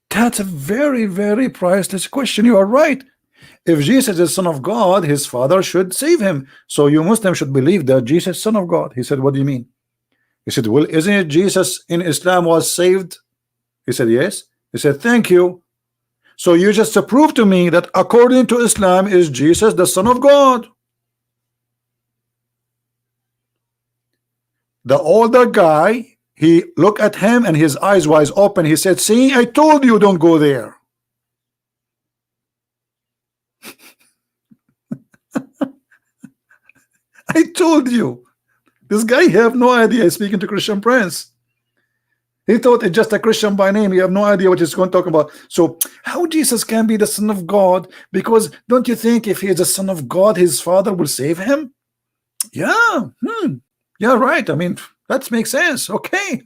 that's a very, very priceless question. You are right. If Jesus is Son of God, his father should save him. So you Muslims should believe that Jesus is Son of God. He said, what do you mean? He said, well, isn't it Jesus in Islam was saved? He said, yes. He said, thank you. So you just prove to me that according to Islam is Jesus the Son of God. The older guy, he looked at him and his eyes wide open. He said, see, I told you don't go there. I told you. This guy, he have no idea he's speaking to Christian Prince. He thought it's just a Christian by name. You have no idea what he's going to talk about. So how Jesus can be the Son of God? Because don't you think if he is the Son of God, his father will save him? Yeah. Yeah, right. I mean, that makes sense. Okay.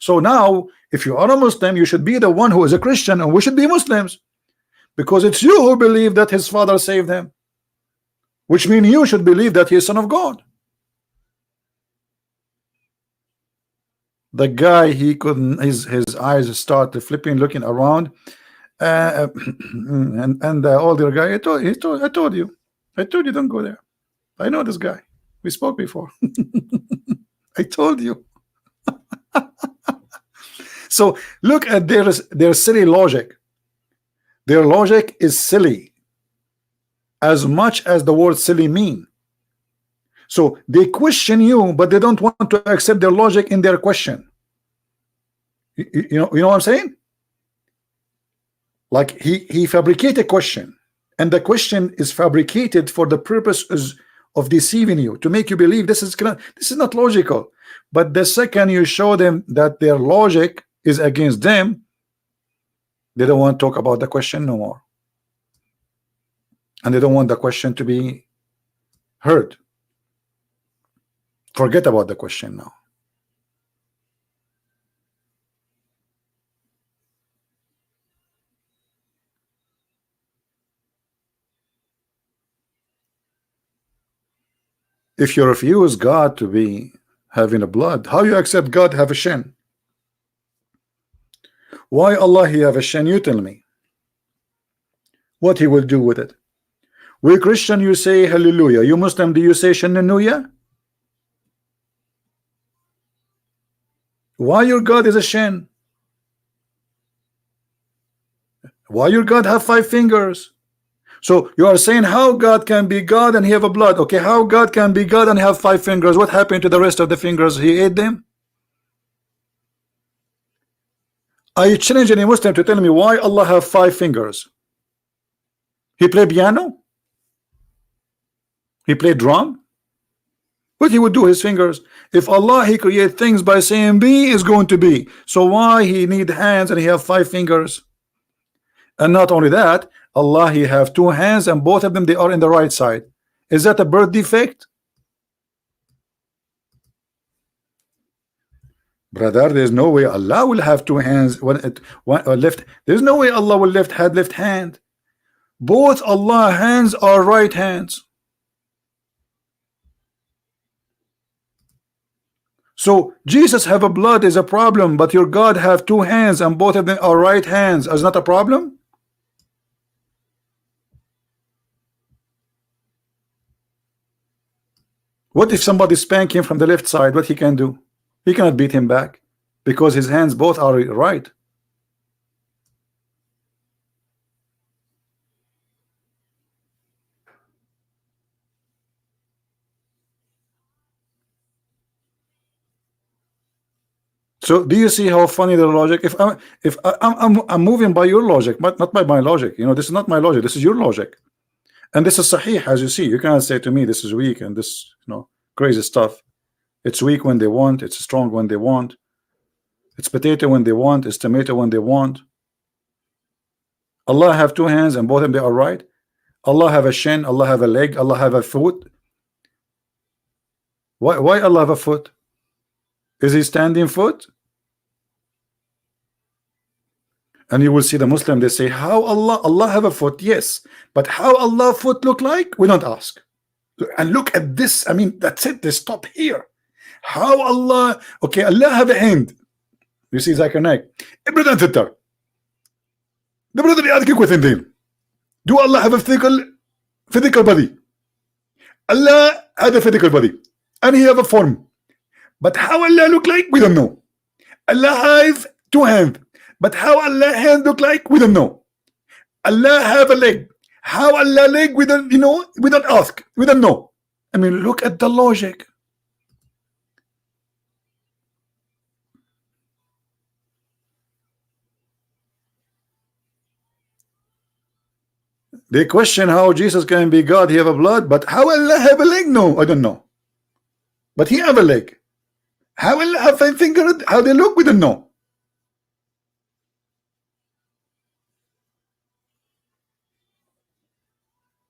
So now, if you are a Muslim, you should be the one who is a Christian, and we should be Muslims. Because it's you who believe that his father saved him. Which means you should believe that he is Son of God. The guy, he couldn't, his eyes started flipping, looking around, and the older guy, I told you don't go there. I know this guy. We spoke before. I told you. So look at their silly logic. Their logic is silly as much as the word silly mean. So they question you, but they don't want to accept their logic in their question. You know what I'm saying? Like he fabricated a question, and the question is fabricated for the purpose of deceiving you, to make you believe this is not logical. But the second you show them that their logic is against them, they don't want to talk about the question no more, and they don't want the question to be heard. Forget about the question now. If you refuse God to be having a blood, how you accept God have a shin? Why Allah he have a shin? You tell me what he will do with it. We Christian, you say hallelujah. You Muslim, do you say shannuya? Why your God is a shin? Why your God have 5 fingers? So you are saying how God can be God and he have a blood. Okay, how God can be God and have 5 fingers? What happened to the rest of the fingers? He ate them? I challenge any Muslim to tell me why Allah have 5 fingers. He play piano? He play drum? What he would do his fingers? If Allah he create things by saying be is going to be, so why he need hands and he have 5 fingers? And not only that, Allah he have 2 hands and both of them they are in the right side. Is that a birth defect? Brother, there's no way Allah will have 2 hands, one left. There's no way Allah will left hand. Both Allah hands are right hands. So Jesus have a blood is a problem, but your God have 2 hands and both of them are right hands. Is not a problem? What if somebody spank him from the left side? What he can do? He cannot beat him back because his hands both are right. So do you see how funny the logic? If I'm moving by your logic, but not by my logic. You know, this is not my logic. This is your logic, and this is sahih. As you see, you cannot say to me this is weak and this crazy stuff. It's weak when they want. It's strong when they want. It's potato when they want. It's tomato when they want. Allah have 2 hands and both of them they are right. Allah have a shin. Allah have a leg. Allah have a foot. Why Allah have a foot? Is he standing foot? And you will see the Muslim, they say, how Allah have a foot? Yes, but how Allah foot look like? We don't ask. And look at this. I mean, that's it. They stop here. How Allah, okay, Allah have a hand. You see Zakir Naik. Ibradan Tittar. The brother يأتيك within them. Do Allah have a physical body? Allah had a physical body. And he have a form. But how Allah look like? We don't know. Allah have 2 hands. But how Allah hand look like? We don't know. Allah have a leg. How Allah leg? We don't, we don't ask. We don't know. I mean, look at the logic. They question how Jesus can be God. He have a blood, but how Allah have a leg? No, I don't know. But he have a leg. How Allah have 5 fingers? How they look? We don't know.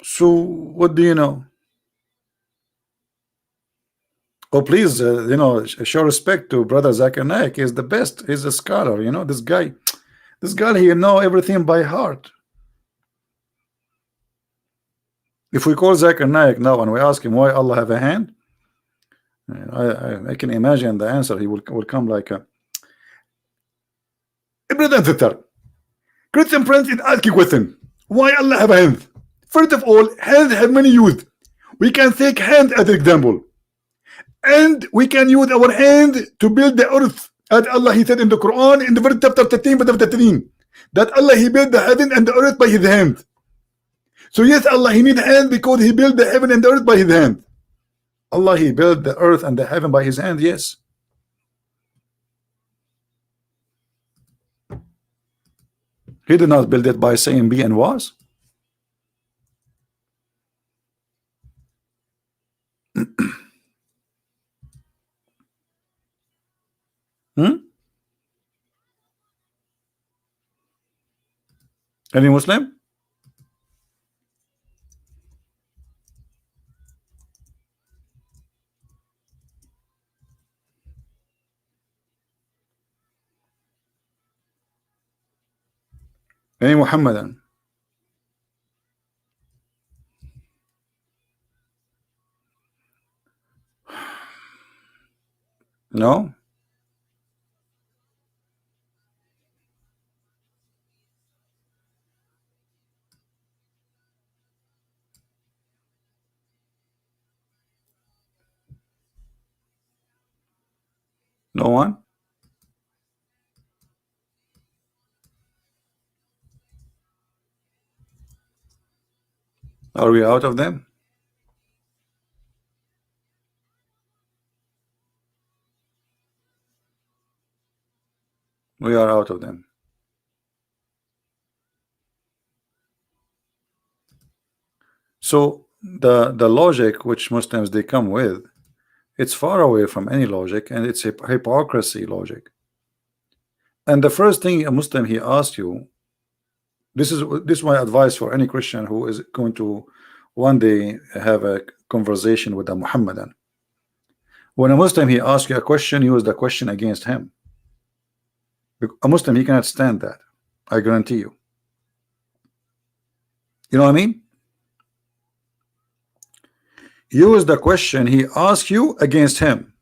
So what do you know? Oh, please, show respect to brother Zakir Naik. He's the best. He's a scholar. This guy, he know everything by heart. If we call Zakir Naik now and we ask him why Allah have a hand, I can imagine the answer. He will come like a Christian friends is asking question. Why Allah have a hand? First of all, hands have many use. We can take hand as an example, and we can use our hand to build the earth. As Allah, He said in the Quran, in the verse chapter 13, verse 13, that Allah, He built the heaven and the earth by His hand. So yes, Allah, He need hand because He built the heaven and the earth by His hand. Allah, He built the earth and the heaven by His hand, yes. He did not build it by saying be and was. Any Muslim? Any Mohammedan? No? No one? Are we out of them? We are out of them. So the logic which Muslims they come with, it's far away from any logic, and it's a hypocrisy logic. And the first thing a Muslim he asks you, this is my advice for any Christian who is going to one day have a conversation with a Mohammedan. When a Muslim he asks you a question, use the question against him. A Muslim he cannot stand that, I guarantee you. You know what I mean? Use the question he asks you against him,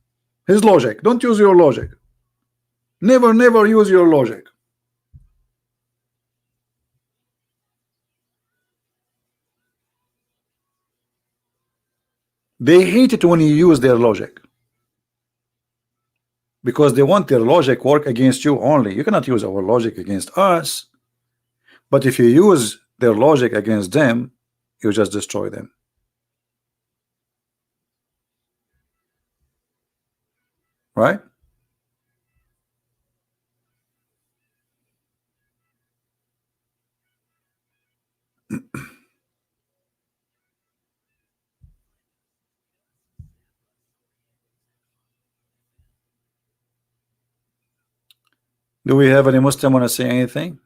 his logic. Don't use your logic. Never use your logic. They hate it when you use their logic, because they want their logic work against you only. You cannot use our logic against us, but if you use their logic against them, you just destroy them. Right? Do we have any Muslim want to say anything?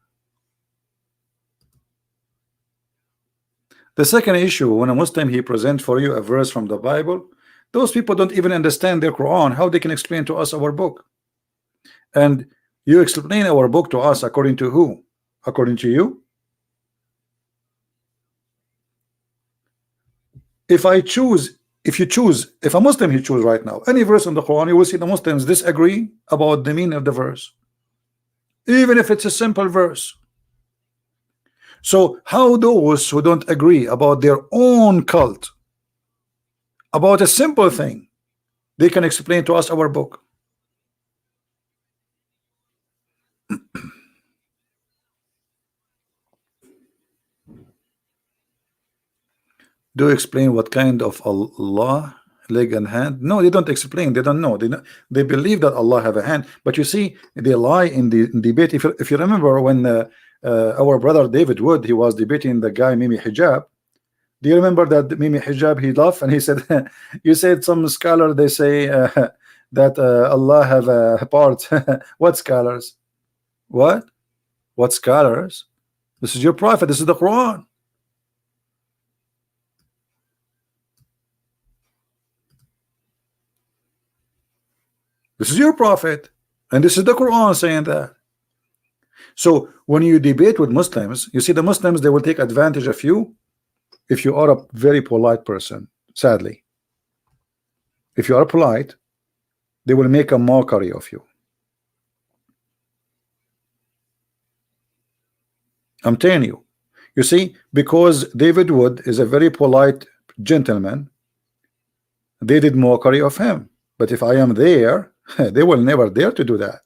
The second issue, when a Muslim he presents for you a verse from the Bible, those people don't even understand their Quran. How they can explain to us our book? And you explain our book to us according to who? According to you? If a Muslim he choose right now any verse in the Quran, you will see the Muslims disagree about the meaning of the verse, even if it's a simple verse. So how those who don't agree about their own cult, about a simple thing, they can explain to us our book? Do explain what kind of Allah, leg and hand? No, they don't explain. They don't know. They believe that Allah have a hand, but you see, they lie in the debate. If you remember when our brother David Wood, he was debating the guy Mimi Hijab. Do you remember that Mimi Hijab? He laughed and he said, "You said some scholar they say that Allah have a part." What scholars? What scholars? This is your prophet. This is the Quran. This is your prophet, and this is the Quran saying that. So when you debate with Muslims, you see the Muslims, they will take advantage of you if you are a very polite person. Sadly, if you are polite, they will make a mockery of you. I'm telling you. You see, because David Wood is a very polite gentleman, they did mockery of him. But if I am there, they will never dare to do that.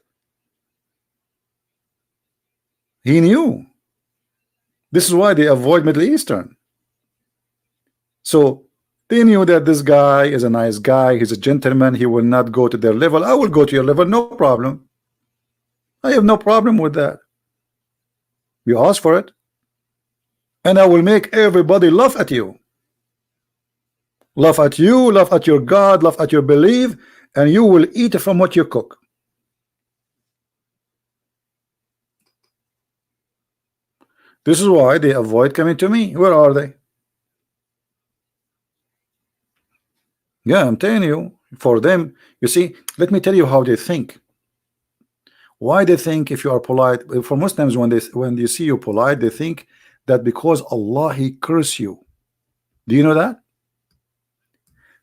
He knew. This is why they avoid Middle Eastern. So they knew that this guy is a nice guy, he's a gentleman, he will not go to their level. I will go to your level, no problem. I have no problem with that. You ask for it, and I will make everybody laugh at you. Laugh at you, laugh at your God, laugh at your belief, and you will eat from what you cook. This is why they avoid coming to me. Where are they? Yeah, I'm telling you, for them, you see, let me tell you how they think. Why they think if you are polite. For Muslims, when they see you polite, they think that because Allah, He curse you. Do you know that?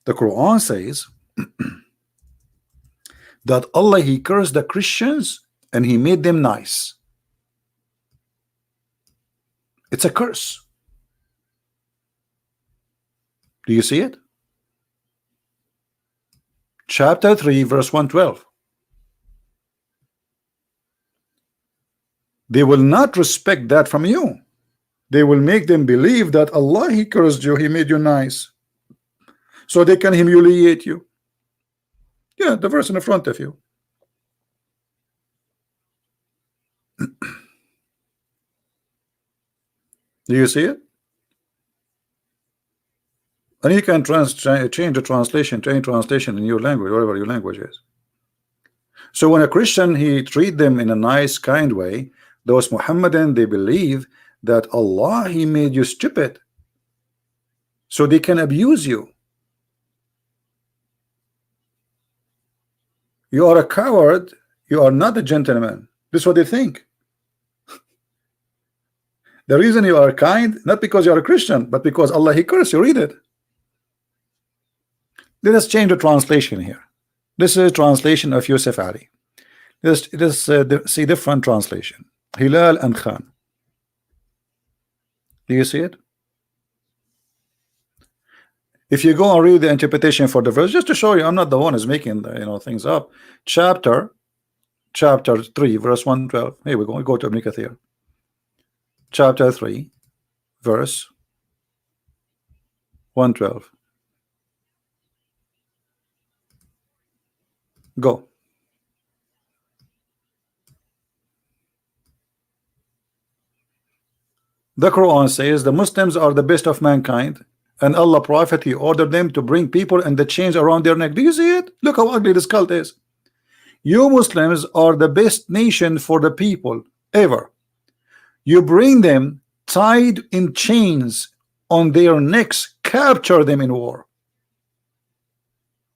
The Quran says that Allah, He cursed the Christians and He made them nice. It's a curse. Do you see it? Chapter 3 verse 112. They will not respect that from you. They will make them believe that Allah, He cursed you, He made you nice, so they can humiliate you. Yeah, the verse in the front of you. Do you see it? And you can change the translation to any translation in your language, whatever your language is. So when a Christian, he treat them in a nice, kind way, those Mohammedan, they believe that Allah, He made you stupid, so they can abuse you. You are a coward, you are not a gentleman. This is what they think. The reason you are kind, not because you are a Christian, but because Allah, He cursed you. Read it. Let us change the translation here. This is a translation of Yusuf Ali. Let's see different translation. Hilal and Khan. Do you see it? If you go and read the interpretation for the verse, just to show you, I'm not the one who's making the, things up. Chapter 3, verse 112. Here we go. We go to Ibn Kathir. Chapter 3, verse 112. Go. The Quran says the Muslims are the best of mankind, and Allah Prophet, He ordered them to bring people and the chains around their neck. Do you see it? Look how ugly this cult is. You Muslims are the best nation for the people ever. You bring them tied in chains on their necks, capture them in war,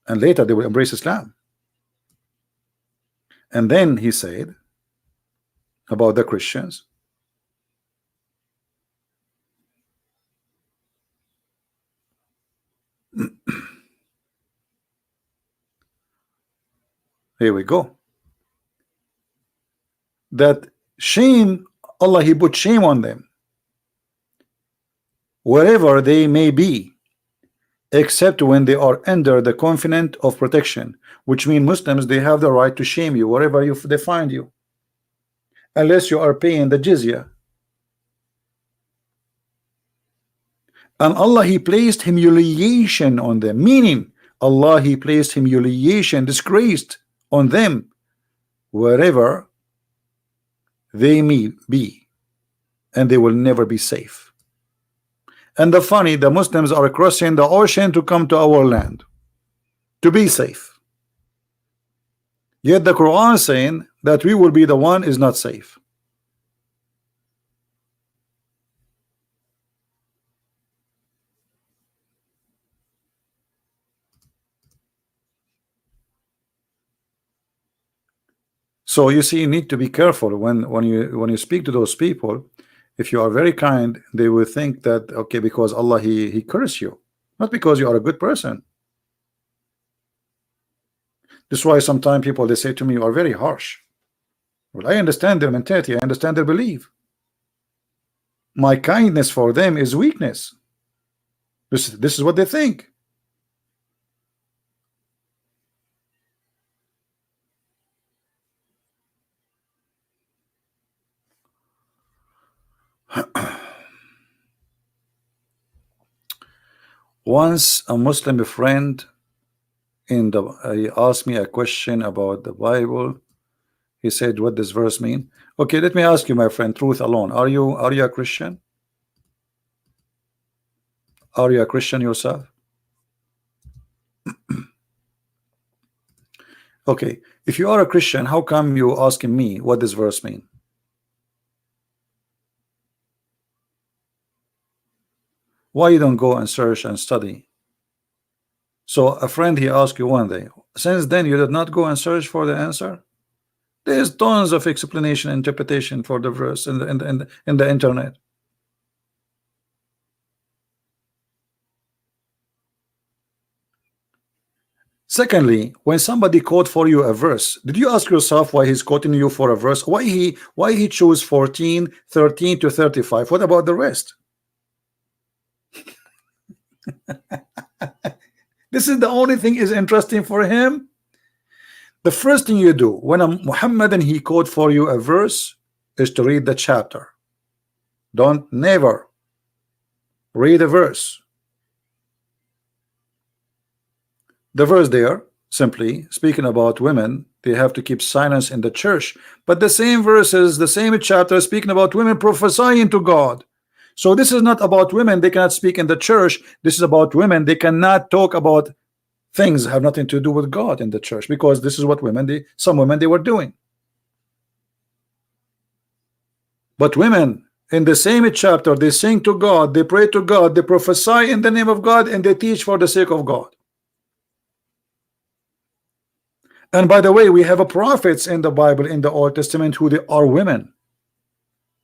and later they will embrace Islam. And then he said about the Christians, here we go, that shame, Allah, He put shame on them wherever they may be, except when they are under the covenant of protection, which means Muslims, they have the right to shame you wherever they find you, unless you are paying the jizya. And Allah, He placed humiliation on them, meaning Allah, He placed humiliation, disgraced on them wherever they may be, and they will never be safe. And the funny, the Muslims are crossing the ocean to come to our land to be safe, yet the Quran is saying that we will be the one is not safe. So you see, you need to be careful when you speak to those people. If you are very kind, they will think that, okay, because Allah, he cursed you, not because you are a good person. This is why sometimes people, they say to me, you are very harsh. Well, I understand their mentality, I understand their belief. My kindness for them is weakness. This is what they think. Once a Muslim friend he asked me a question about the Bible. He said, what does verse mean? Okay, let me ask you, my friend, truth alone. Are you a Christian? Are you a Christian yourself? Okay, if you are a Christian, how come you asking me what does verse mean? Why you don't go and search and study? So a friend, he asked you one day. Since then, you did not go and search for the answer? There's tons of explanation, interpretation for the verse in the internet. Secondly, when somebody quote for you a verse, did you ask yourself why he's quoting you for a verse? Why he chose 14, 13 to 35? What about the rest? This is the only thing is interesting for him. The first thing you do when a Mohammedan he quote for you a verse is to read the chapter. Don't never read a verse. The verse there simply speaking about women, they have to keep silence in the church, but the same verses, the same chapter speaking about women prophesying to God. So this is not about women, they cannot speak in the church. This is about women, they cannot talk about things have nothing to do with God in the church, because this is what some women they were doing. But women in the same chapter, they sing to God, they pray to God, they prophesy in the name of God, and they teach for the sake of God. And by the way, we have a prophets in the Bible in the Old Testament who they are women.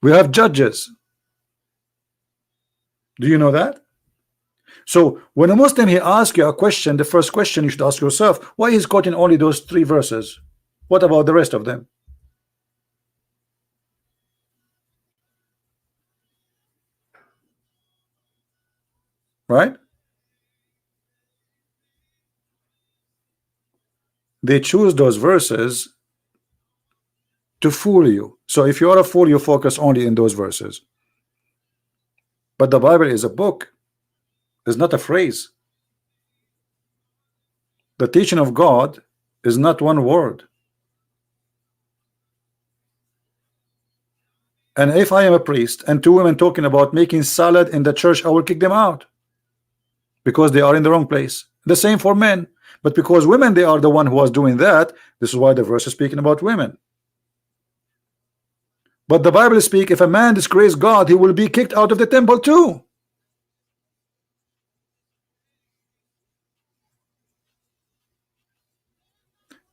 We have judges. Do you know that? So when a Muslim he asks you a question, the first question you should ask yourself, why he's quoting only those 3 verses? What about the rest of them? Right? They choose those verses to fool you. So if you are a fool, you focus only in those verses. But the Bible is a book, it's not a phrase. The teaching of God is not one word. And if I am a priest and 2 women talking about making salad in the church, I will kick them out because they are in the wrong place. The same for men, but because women they are the one who was doing that, this is why the verse is speaking about women. But the Bible speaks, if a man disgraces God, he will be kicked out of the temple too.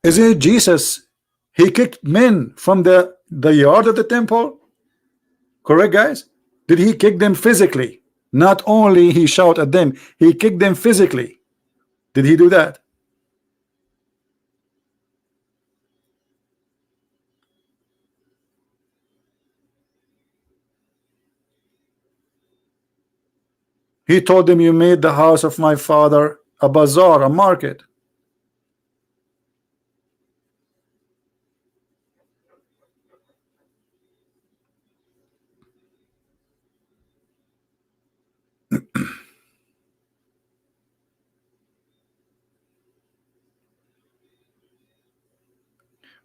Isn't it Jesus? He kicked men from the yard of the temple. Correct, guys? Did he kick them physically? Not only he shout at them, he kicked them physically. Did he do that? He told them, you made the house of my father a bazaar, a market.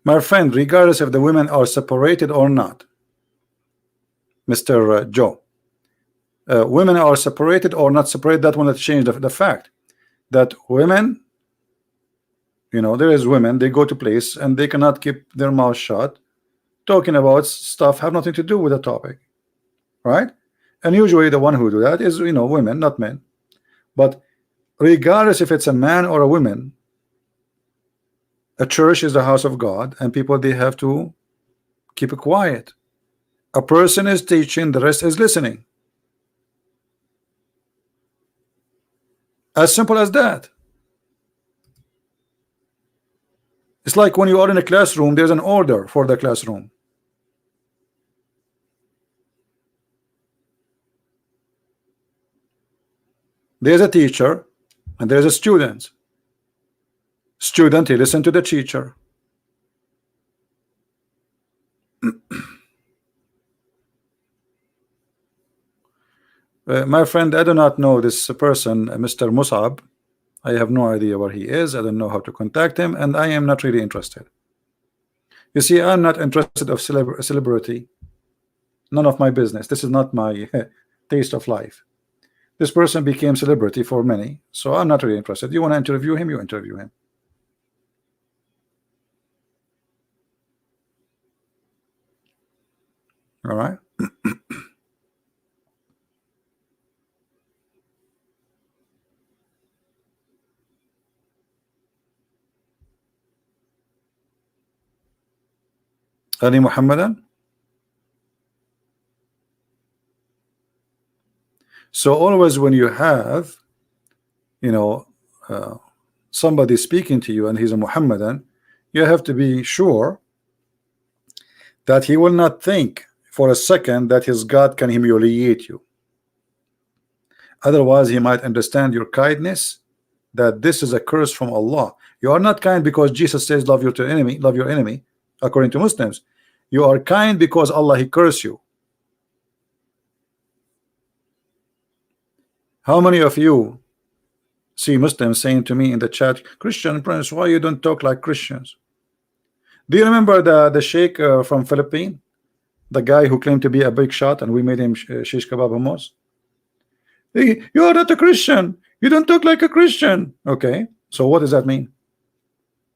My friend, regardless if the women are separated or not, Mr. Joe, women are separated or not separated, that will not change the fact that women, you know, there is women, they go to place and they cannot keep their mouth shut, talking about stuff have nothing to do with the topic, right? And usually the one who do that is, you know, women, not men. But regardless if it's a man or a woman, a church is the house of God, and people they have to keep it quiet. A person is teaching, the rest is listening. As simple as that. It's like when you are in a classroom, there's an order for the classroom. There's a teacher and there's a student. Student, he listen to the teacher. My friend, I do not know this person, Mr. Musab. I have no idea where he is. I don't know how to contact him, and I am not really interested. You see, I'm not interested of celebrity. None of my business. This is not my taste of life. This person became celebrity for many, so I'm not really interested. You want to interview him, you interview him. All right. Any Mohammedan? So always when you have, you know, somebody speaking to you and he's a Mohammedan, you have to be sure that he will not think for a second that his God can humiliate you. Otherwise, he might understand your kindness, that this is a curse from Allah. You are not kind because Jesus says love your enemy, love your enemy, according to Muslims. You are kind because Allah he curse you. How many of you see Muslims saying to me in the chat, Christian Prince, why you don't talk like Christians? Do you remember the sheikh from Philippines, the guy who claimed to be a big shot and we made him shish kebab hummus? You are not a Christian, you don't talk like a Christian. Okay, so what does that mean?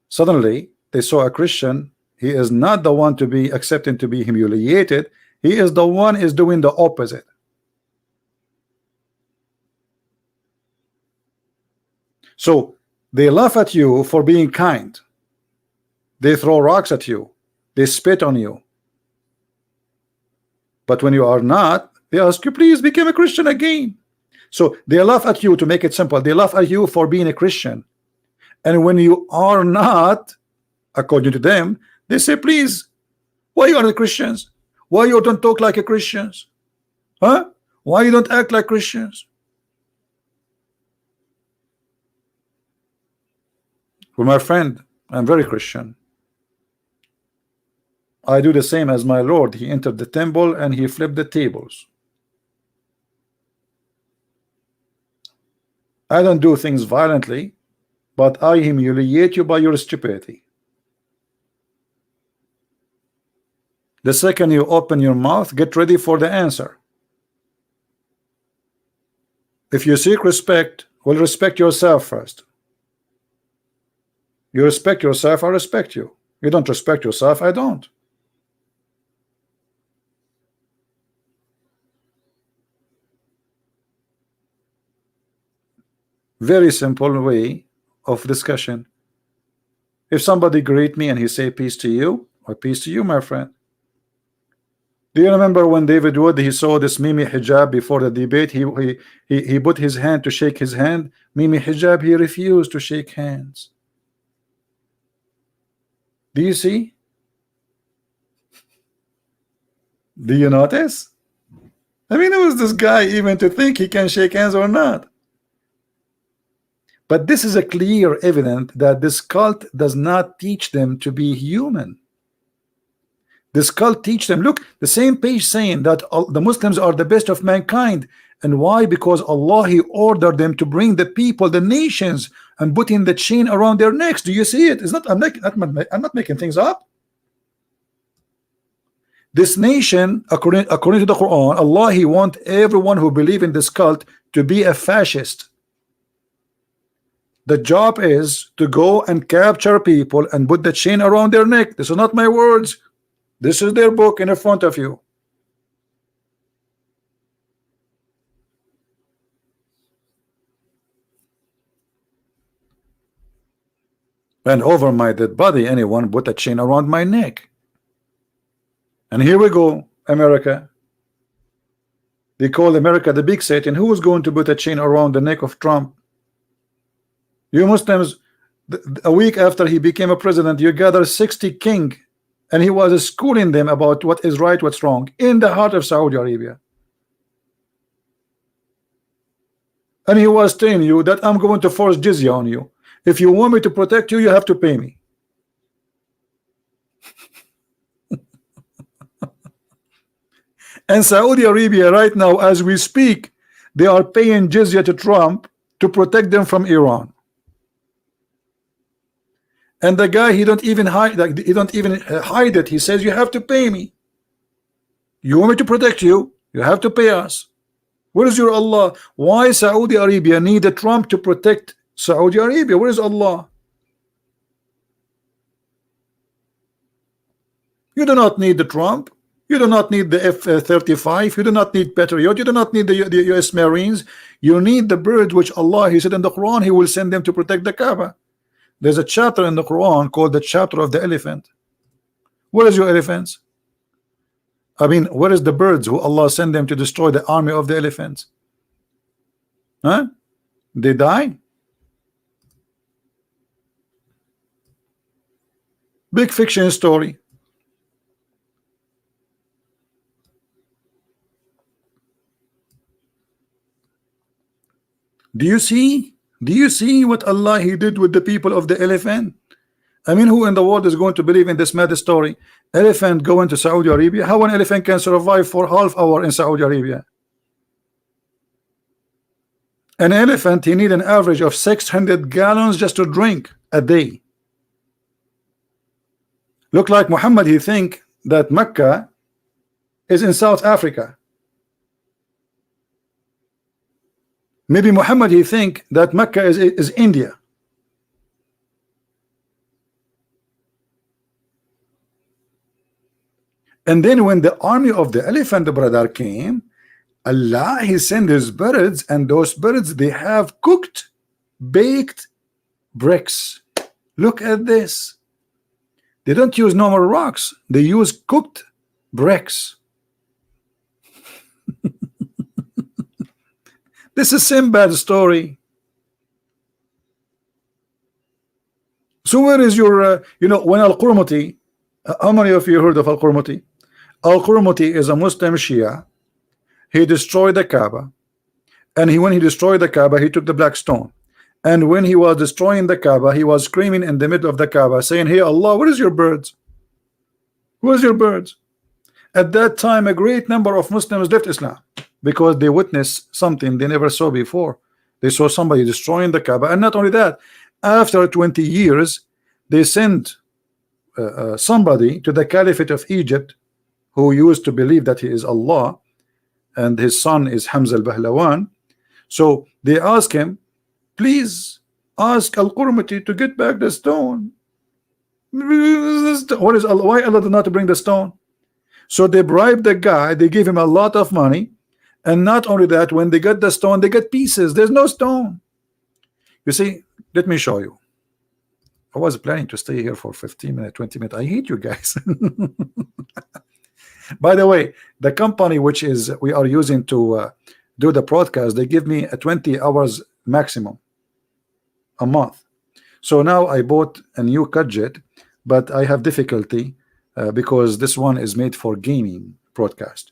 Suddenly they saw a Christian. He is not the one to be accepting to be humiliated. He is the one is doing the opposite. So they laugh at you for being kind. They throw rocks at you. They spit on you. But when you are not, they ask you, please become a Christian again. So they laugh at you, to make it simple. They laugh at you for being a Christian. And when you are not, according to them, they say, please, why you are the Christians? Why you don't talk like a Christians? Huh? Why you don't act like Christians? Well, my friend, I'm very Christian. I do the same as my Lord. He entered the temple and he flipped the tables. I don't do things violently, but I humiliate you by your stupidity. The second you open your mouth, get ready for the answer. If you seek respect, well, respect yourself first. You respect yourself, I respect you. You don't respect yourself, I don't. Very simple way of discussion. If somebody greet me and he say peace to you, or peace to you, my friend. Do you remember when David Wood, he saw this Mimi Hijab before the debate? He put his hand to shake his hand. Mimi Hijab, he refused to shake hands. Do you see? Do you notice? I mean, who is this guy even to think he can shake hands or not? But this is a clear evidence that this cult does not teach them to be human. This cult teach them, look, the same page saying that the Muslims are the best of mankind. And why? Because Allah, he ordered them to bring the people, the nations, and putting the chain around their necks. Do you see it? It's not, I'm not making things up. This nation, according to the Quran, Allah, he want everyone who believe in this cult to be a fascist. The job is to go and capture people and put the chain around their neck. This is not my words. This is their book in front of you. And over my dead body, anyone put a chain around my neck. And here we go, America. They call America the big Satan. Who is going to put a chain around the neck of Trump? You Muslims, a week after he became a president, you gather 60 king, and he was schooling them about what is right, what's wrong, in the heart of Saudi Arabia. And he was telling you that I'm going to force jizya on you. If you want me to protect you, you have to pay me. And Saudi Arabia right now, as we speak, they are paying jizya to Trump to protect them from Iran. And the guy, he don't even hide, like, he don't even hide it. He says, you have to pay me. You want me to protect you? You have to pay us. Where is your Allah? Why Saudi Arabia needed Trump to protect Saudi Arabia? Where is Allah? You do not need the Trump. You do not need the F-35. You do not need Patriot. You do not need the US Marines. You need the birds which Allah, He said in the Quran, He will send them to protect the Kaaba. There's a chapter in the Quran called the chapter of the elephant. Where is your elephants? I mean, where is the birds who Allah sent them to destroy the army of the elephants? Huh? They die? Big fiction story. Do you see? Do you see what Allah He did with the people of the elephant? I mean, who in the world is going to believe in this mad story? Elephant going to Saudi Arabia? How an elephant can survive for half hour in Saudi Arabia? An elephant, he need an average of 600 gallons just to drink a day. Look like Muhammad, he think that Mecca is in South Africa. Maybe Muhammad, he think that Mecca is India. And then when the army of the elephant, brother, came, Allah, He sent His birds, and those birds, they have cooked, baked bricks. Look at this. They don't use normal rocks. They use cooked bricks. This is Sinbad story. So where is your, you know, when Al-Qurmuti, how many of you heard of Al-Qurmuti? Al-Qurmuti is a Muslim Shia. He destroyed the Kaaba, and when he destroyed the Kaaba, he took the black stone. And when he was destroying the Kaaba, he was screaming in the middle of the Kaaba, saying, "Hey Allah, where is your birds? Where's your birds?" At that time, a great number of Muslims left Islam because they witnessed something they never saw before. They saw somebody destroying the Kaaba, and not only that, after 20 years, they sent somebody to the Caliphate of Egypt who used to believe that he is Allah, and his son is Hamza al-Bahlawan. So they ask him, please ask Al-Qurmuti to get back the stone. What is Allah? Why Allah did not bring the stone? So they bribed the guy, they gave him a lot of money, and not only that, when they got the stone, they got pieces. There's no stone. You see, let me show you. I was planning to stay here for 15 minutes, 20 minutes. I hate you guys. By the way, the company which is we are using to do the broadcast, they give me a 20 hours maximum a month. So now I bought a new gadget, but I have difficulty because this one is made for gaming broadcast,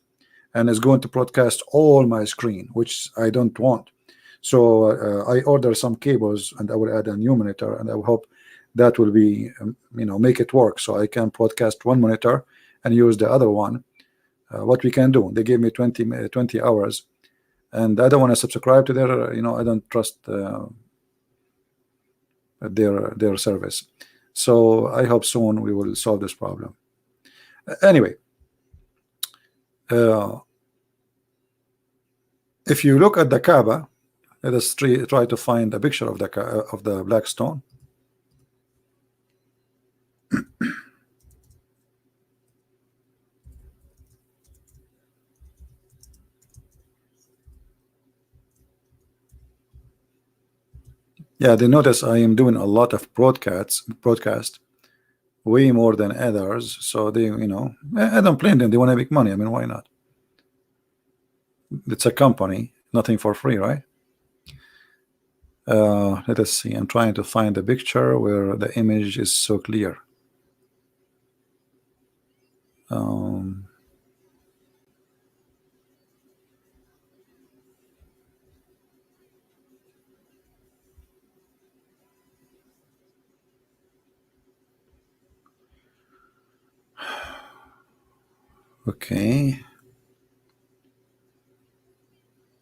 and is going to broadcast all my screen, which I don't want. So I order some cables, and I will add a new monitor, and I hope that will be you know, make it work so I can broadcast one monitor and use the other one. What we can do, they gave me 20 hours, and I don't want to subscribe to their, you know, I don't trust their service. So I hope soon we will solve this problem. Anyway, if you look at the Kaaba, let us try to find a picture of the black stone. Yeah, they notice I am doing a lot of broadcast, way more than others. So they, you know, I don't blame them. They want to make money. I mean, why not? It's a company, nothing for free, right? Let us see. I'm trying to find a picture where the image is so clear. Okay.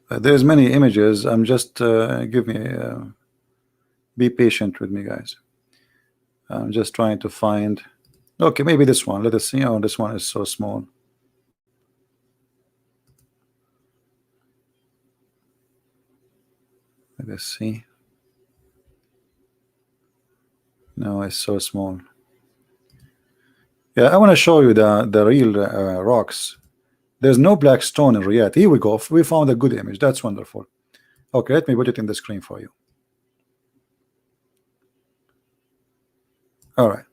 There's many images. I'm just give me be patient with me, guys. I'm just trying to find. Okay, maybe this one. Let us see. Oh, this one is so small. Let us see. No, it's so small. Yeah, I want to show you the real rocks. There's no black stone in Riyadh. Here we go. We found a good image. That's wonderful. Okay, let me put it in the screen for you. All right.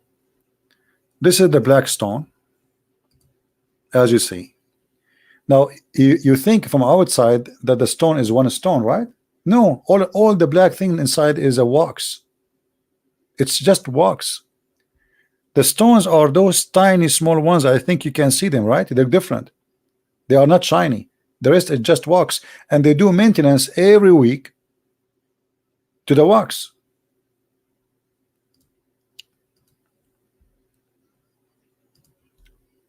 This is the black stone, as you see. Now, you think from outside that the stone is one stone, right? No, all the black thing inside is a wax. It's just wax. The stones are those tiny small ones. I think you can see them, right? They're different. They are not shiny. The rest is just wax, and they do maintenance every week to the wax.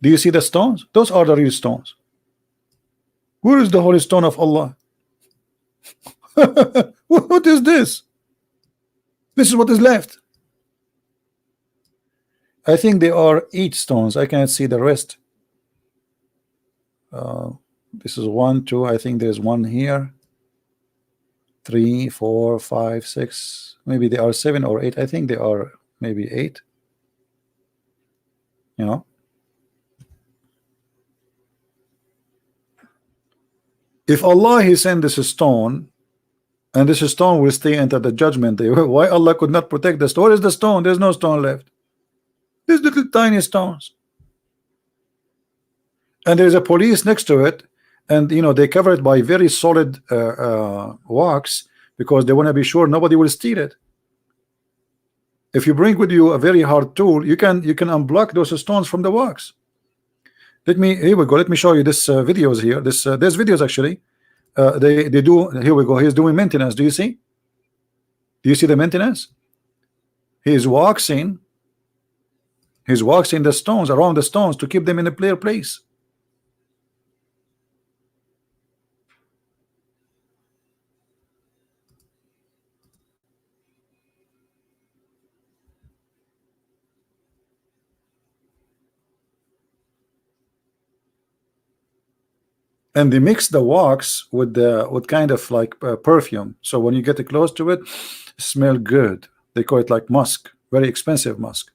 Do you see the stones? Those are the real stones. Where is the holy stone of Allah? What is this? This is what is left. I think they are 8 stones. I cannot see the rest. This is 1, 2. I think there's one here. 3, 4, 5, 6. Maybe they are 7 or 8. I think they are maybe 8. You know. If Allah He sent this stone, and this stone will stay until the judgment day, why Allah could not protect the stone? Where is the stone? There's no stone left. These little tiny stones. And there's a police next to it, and you know they cover it by very solid wax because they want to be sure nobody will steal it. If you bring with you a very hard tool, you can unblock those stones from the wax. Here we go. Let me show you this videos here. There's videos actually. They do. Here we go. He's doing maintenance. Do you see? Do you see the maintenance? He's waxing. He's waxing the stones around the stones to keep them in a clear place. And they mix the wax with kind of like perfume. So when you get close to it, smell good. They call it like musk, very expensive musk.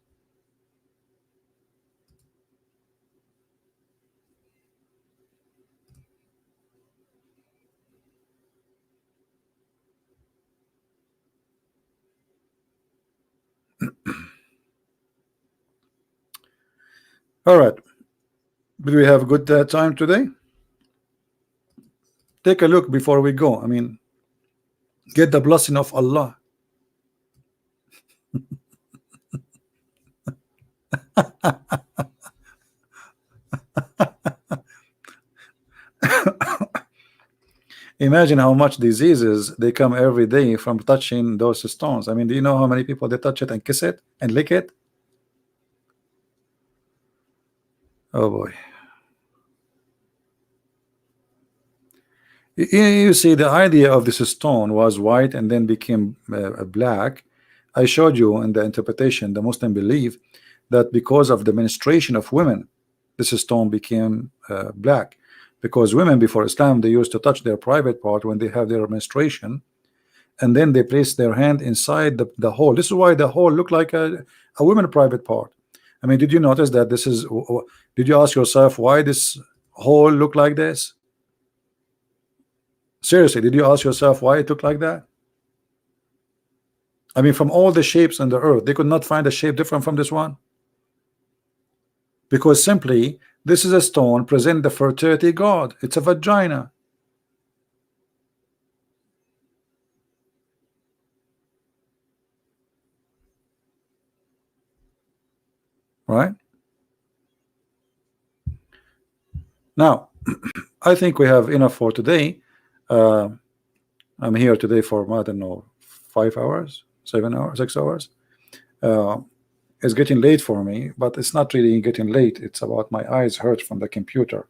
All right. Did we have a good time today? Take a look before we go. I mean, get the blessing of Allah. Imagine how much diseases they come every day from touching those stones. I mean, do you know how many people they touch it and kiss it and lick it? Oh boy. You see, the idea of this stone was white and then became black. I showed you in the interpretation, the Muslim believe that because of the menstruation of women, this stone became black. Because women before Islam, they used to touch their private part when they have their menstruation, and then they place their hand inside the hole. This is why the hole looked like a woman's private part. I mean, did you notice that this is? Did you ask yourself why this hole looked like this? Seriously, did you ask yourself why it looked like that? I mean, from all the shapes on the earth, they could not find a shape different from this one. Because simply, this is a stone present the fertility god. It's a vagina. Right? Now, I think we have enough for today. I'm here today for, I don't know, 5 hours, 7 hours, 6 hours. It's getting late for me, but it's not really getting late. It's about my eyes hurt from the computer.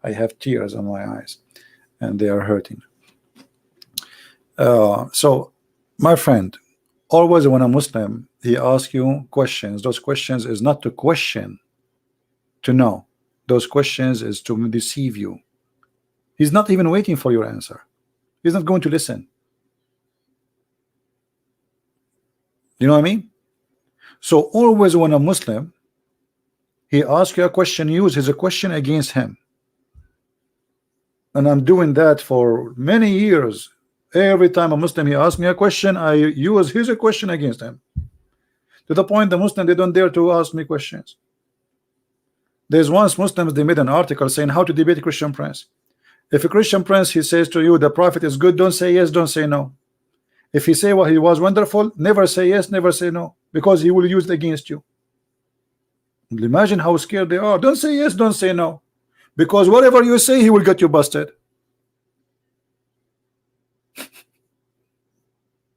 I have tears on my eyes and they are hurting. So, my friend, always when a Muslim he asks you questions, those questions is not to question, to know. Those questions is to deceive you. He's not even waiting for your answer. He's not going to listen. You know what I mean? So always when a Muslim he asks you a question, use his question against him. And I'm doing that for many years. Every time a Muslim he asks me a question, I use his question against him. To the point the Muslim they don't dare to ask me questions. There's once Muslims they made an article saying how to debate a Christian prince. If a Christian prince he says to you the prophet is good, don't say yes, don't say no. If he say he was wonderful, never say yes, never say no, because he will use it against you. Imagine how scared they are. Don't say yes, don't say no, because whatever you say he will get you busted.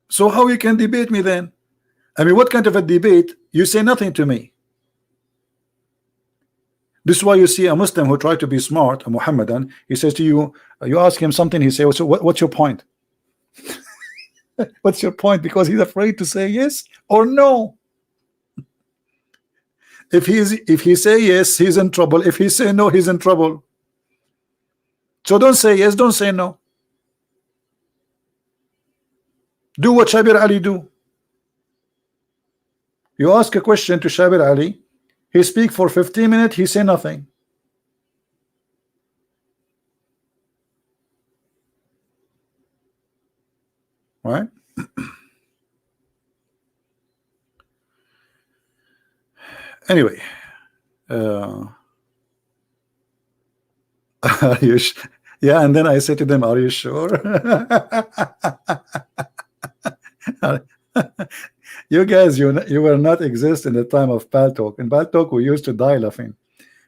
So how you can debate me then? I mean, what kind of a debate? You say nothing to me. This is why you see a Muslim who try to be smart, a Mohammedan, he says to you, you ask him something, he says, what's your point? What's your point? Because he's afraid to say yes or no. If he say yes, he's in trouble. If he say no, he's in trouble. So don't say yes, don't say no. Do what Shabir Ali do. You ask a question to Shabir Ali, he speak for 15 minutes, he say nothing. Right? Anyway, are you yeah, and then I say to them, are you sure? You guys, you will not exist in the time of Paltalk. In Paltalk we used to die laughing,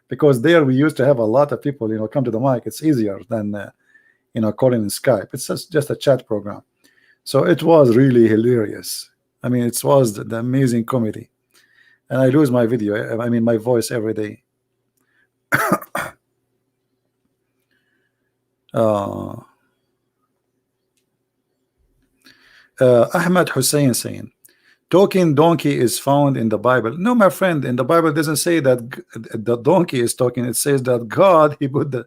because there we used to have a lot of people, you know, come to the mic. It's easier than you know, calling in Skype. It's just a chat program. So it was really hilarious. I mean, it was the amazing comedy. And I lose my video, I mean my voice every day. Ahmad Hussein saying, talking donkey is found in the Bible. No, my friend, in the Bible doesn't say that the donkey is talking. It says that God, he put the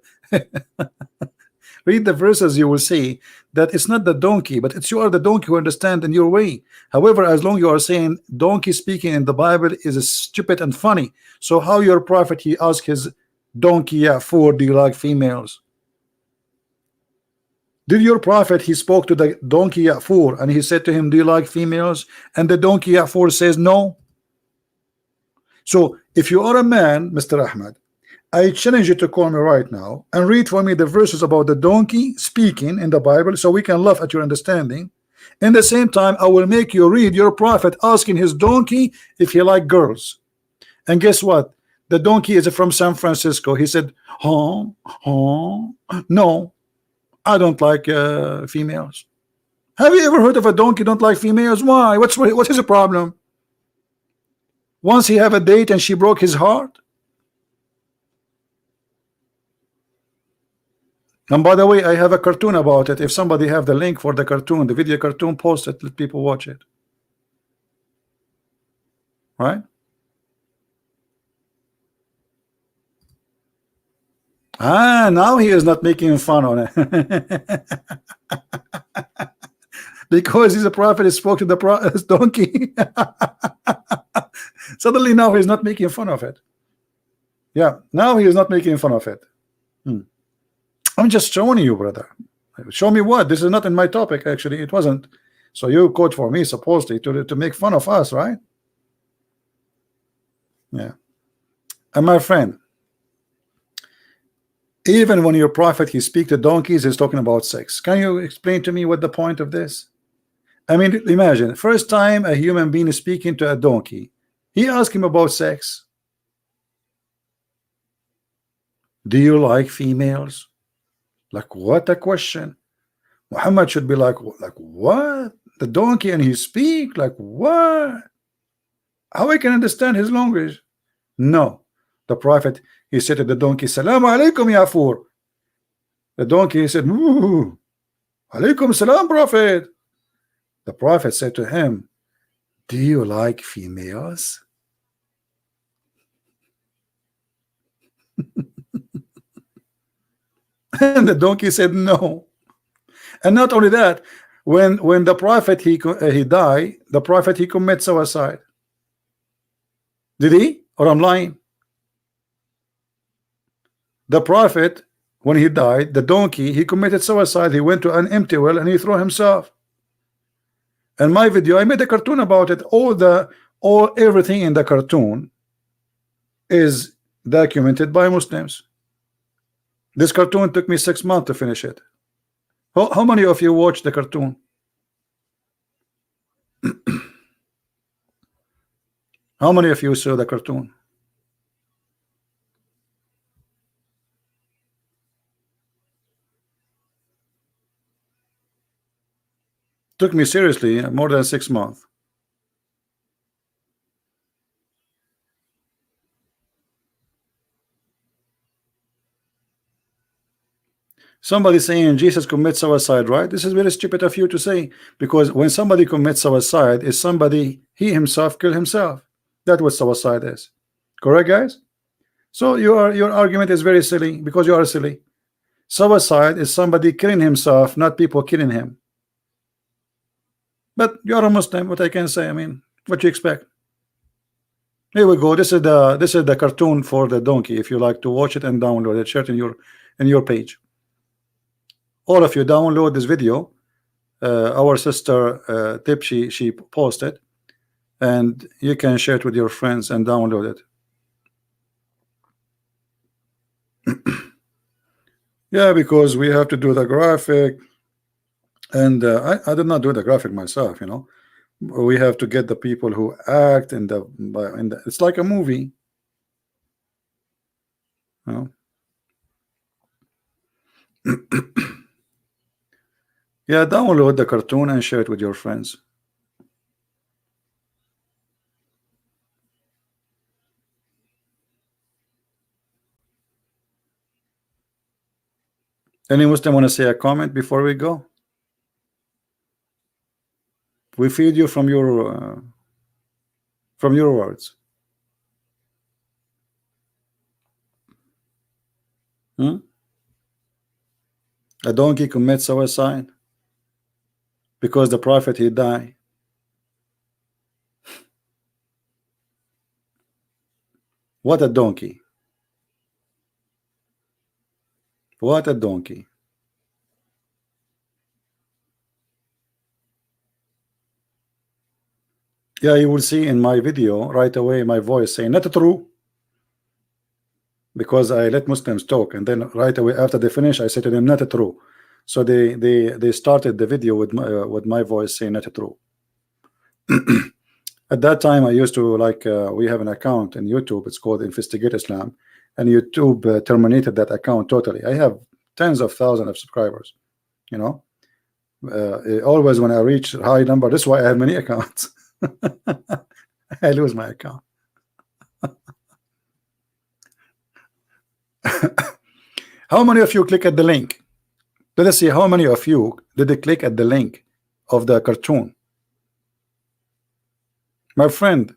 read the verses, you will see that it's not the donkey, but it's you are the donkey who understand in your way. However, as long you are saying donkey speaking in the Bible is stupid and funny, so how your prophet he asked his donkey, Yasir, do you like females? Did your prophet he spoke to the donkey Yasir and he said to him, do you like females? And the donkey Yasir says no. So if you are a man, Mr. Ahmad, I challenge you to call me right now and read for me the verses about the donkey speaking in the Bible, so we can laugh at your understanding. In the same time, I will make you read your prophet asking his donkey if he like girls. And guess what? The donkey is from San Francisco. He said, no, I don't like females. Have you ever heard of a donkey don't like females? Why? What's his problem? Once he have a date and she broke his heart. And by the way, I have a cartoon about it. If somebody have the link for the cartoon, the video cartoon, post it, let people watch it. Right? Ah, now he is not making fun on it. Because he's a prophet, he spoke to the donkey. Suddenly now he's not making fun of it. Yeah, now he is not making fun of it. I'm just showing you, brother. Show me what? This is not in my topic, actually. It wasn't. So you quote for me, supposedly, to make fun of us, right? Yeah. And my friend, even when your prophet, he speak to donkeys, he's talking about sex. Can you explain to me what the point of this? I mean, imagine, first time a human being is speaking to a donkey, he asked him about sex. Do you like females? Like, what a question. Muhammad should be like what? The donkey and he speak? Like, what? How I can understand his language? No. The prophet, he said to the donkey, Salaam alaikum, Yasir. The donkey, he said, Alaikum salam, prophet. The Prophet said to him, do you like females? And the donkey said no. And not only that, when the Prophet he died, the Prophet he commit suicide. Did he? Or I'm lying? The Prophet, when he died, the donkey, he committed suicide. He went to an empty well and he threw himself. In my video, I made a cartoon about it. Everything in the cartoon is documented by Muslims. This cartoon took me 6 months to finish it. How many of you watched the cartoon? How many of you saw the cartoon? Took me seriously more than 6 months. Somebody saying Jesus commits suicide, right? This is very stupid of you to say, because when somebody commits suicide, is somebody he himself killed himself. That's what suicide is. Correct, guys? So your argument is very silly, because you are silly. Suicide is somebody killing himself, not people killing him. But you are a Muslim, what I can say. I mean, what you expect? Here we go. This is the cartoon for the donkey. If you like to watch it and download it, share it in your page. All of you download this video. Our sister Tip, she posted, and you can share it with your friends and download it. Yeah, because we have to do the graphic, and I did not do the graphic myself. You know, we have to get the people who act in the it's like a movie. You know? Yeah, download the cartoon and share it with your friends. Any Muslim want to say a comment before we go? We feed you from your words. A donkey commits suicide because the Prophet he died. What a donkey. What a donkey. Yeah, you will see in my video right away my voice saying not true, because I let Muslims talk, and then right away after they finish I say to them not true. So they started the video with my voice saying not true. At that time I used to we have an account in YouTube, it's called Investigate Islam, and YouTube terminated that account totally. I have tens of thousands of subscribers, you know. Always when I reach a high number, that's why I have many accounts. I lose my account. How many of you click at the link? Let us see how many of you did they click at the link of the cartoon. My friend,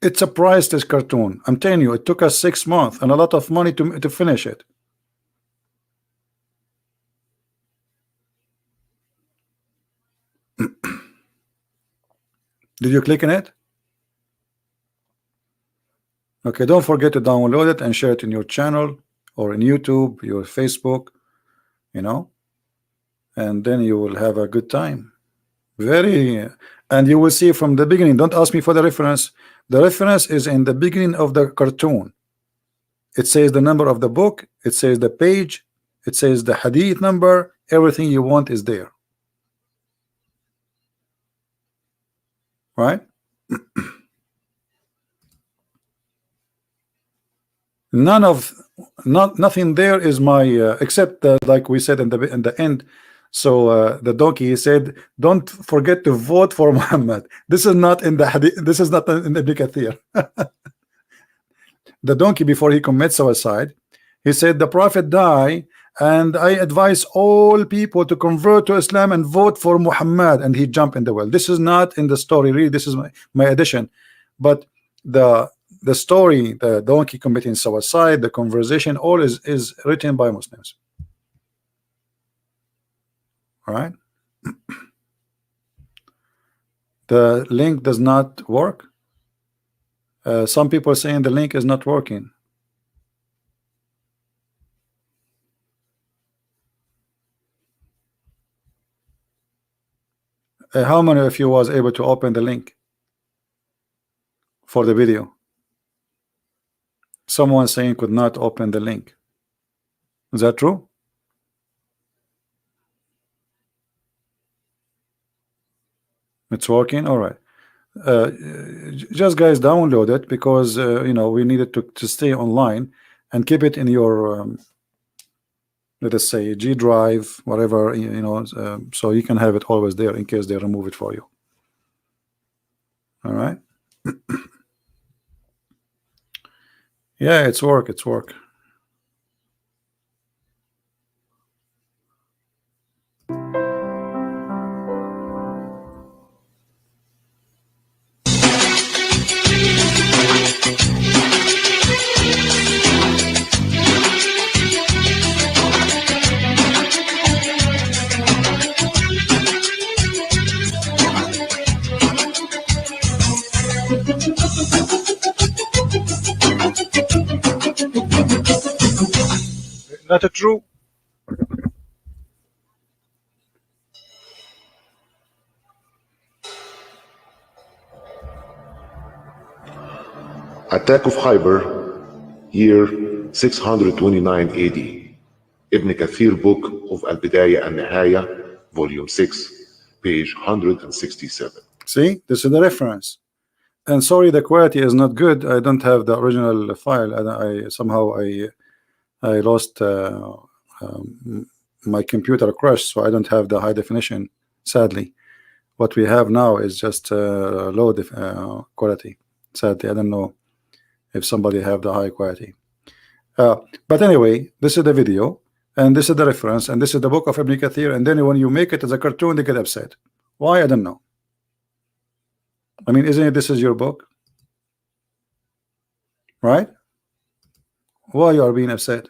it's a priceless cartoon. I'm telling you, it took us 6 months and a lot of money to finish it. Did you click on it? Okay, don't forget to download it and share it in your channel or in YouTube, your Facebook, you know, and then you will have a good time. And you will see from the beginning. Don't ask me for the reference. The reference is in the beginning of the cartoon. It says the number of the book, it says the page, it says the hadith number, everything you want is there. Right? Nothing there is my except like we said in the end. So the donkey said, don't forget to vote for Muhammad. This is not in the hadith, this is not in the Ibn Kathir. The donkey, before he commits suicide, he said the Prophet died and I advise all people to convert to Islam and vote for Muhammad, and he jumped in the well. This is not in the story, really. This is my addition, but the story, the donkey committing suicide, the conversation, all is written by Muslims. All right. The link does not work. Some people are saying the link is not working. How many of you was able to open the link for the video? Someone saying could not open the link. Is that true? It's working. All right. Just guys, download it, because you know, we needed to stay online and keep it in your let us say G drive, whatever, you know, so you can have it always there in case they remove it for you. All right. Yeah, it's work. Not true. Attack of Khyber, year 629 AD. Ibn Kathir book of Al-Bidayah and Nihaya, volume 6, page 167. See, this is the reference. And sorry, the quality is not good. I don't have the original file. I somehow I lost my computer crashed, so I don't have the high definition. Sadly, what we have now is just low quality. Sadly, I don't know if somebody have the high quality. But anyway, this is the video, and this is the reference, and this is the book of Ibn Kathir. And then when you make it as a cartoon, they get upset. Why? I don't know. I mean, isn't it this is your book, right? Why you are being upset?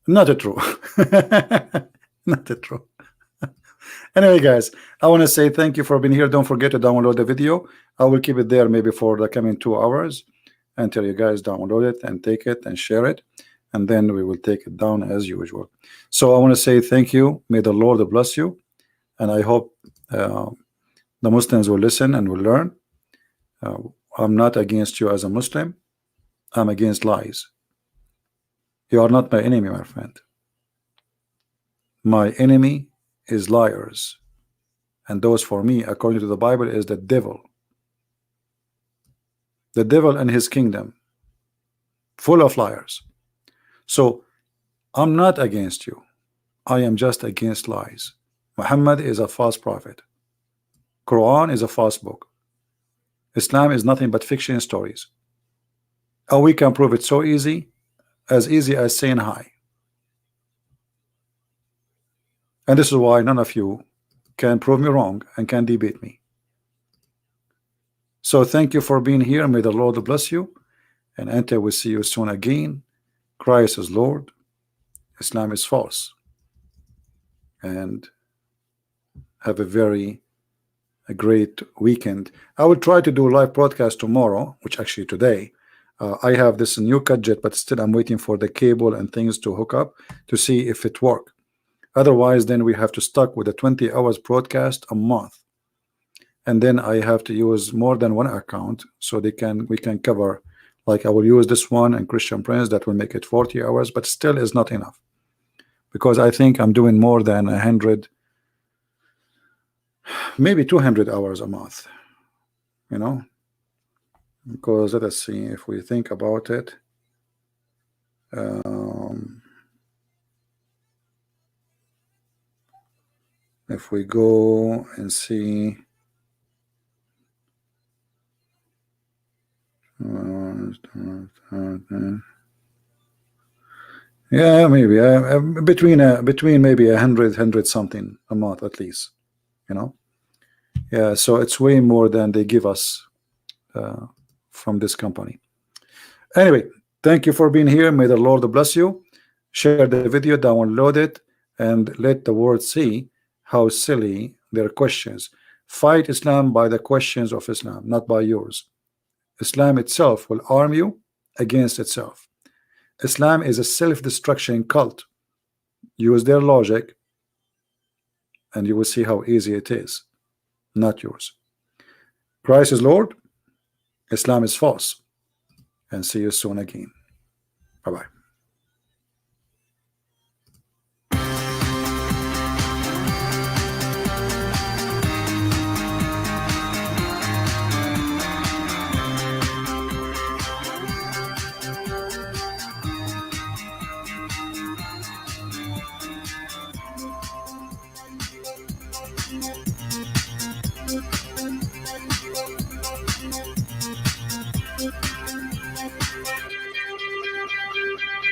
Not a true. Not a true. Anyway, guys, I want to say thank you for being here. Don't forget to download the video. I will keep it there maybe for the coming 2 hours until you guys download it and take it and share it, and then we will take it down as usual. So I want to say thank you. May the Lord bless you, and I hope the Muslims will listen and will learn. I'm not against you as a Muslim. I'm against lies. You are not my enemy, my friend. My enemy is liars, and those for me, according to the Bible, is the devil. The devil and his kingdom, full of liars. So I'm not against you. I am just against lies. Muhammad is a false prophet. Quran is a false book. Islam is nothing but fiction stories. And we can prove it so easy as saying hi. And this is why none of you can prove me wrong and can debate me. So thank you for being here. May the Lord bless you, and until we see you soon again, Christ is Lord, Islam is false. And have a great weekend. I will try to do a live broadcast tomorrow, which actually today. I have this new gadget, but still I'm waiting for the cable and things to hook up to see if it works. Otherwise, then we have to stuck with a 20 hours broadcast a month, and then I have to use more than one account so we can cover. Like I will use this one and Christian Prince, that will make it 40 hours, but still is not enough, because I think I'm doing more than 100, maybe 200 hours a month, you know. Because let us see if we think about it. If we go and see, Yeah, maybe between maybe 100 something a month at least, you know. Yeah, so it's way more than they give us from this company. Anyway, thank you for being here. May the Lord bless you. Share the video, download it, and let the world see how silly their questions. Fight Islam by the questions of Islam, not by yours. Islam itself will arm you against itself. Islam is a self-destruction cult. Use their logic and you will see how easy it is, not yours. Christ is Lord, Islam is false. And see you soon again. Bye-bye.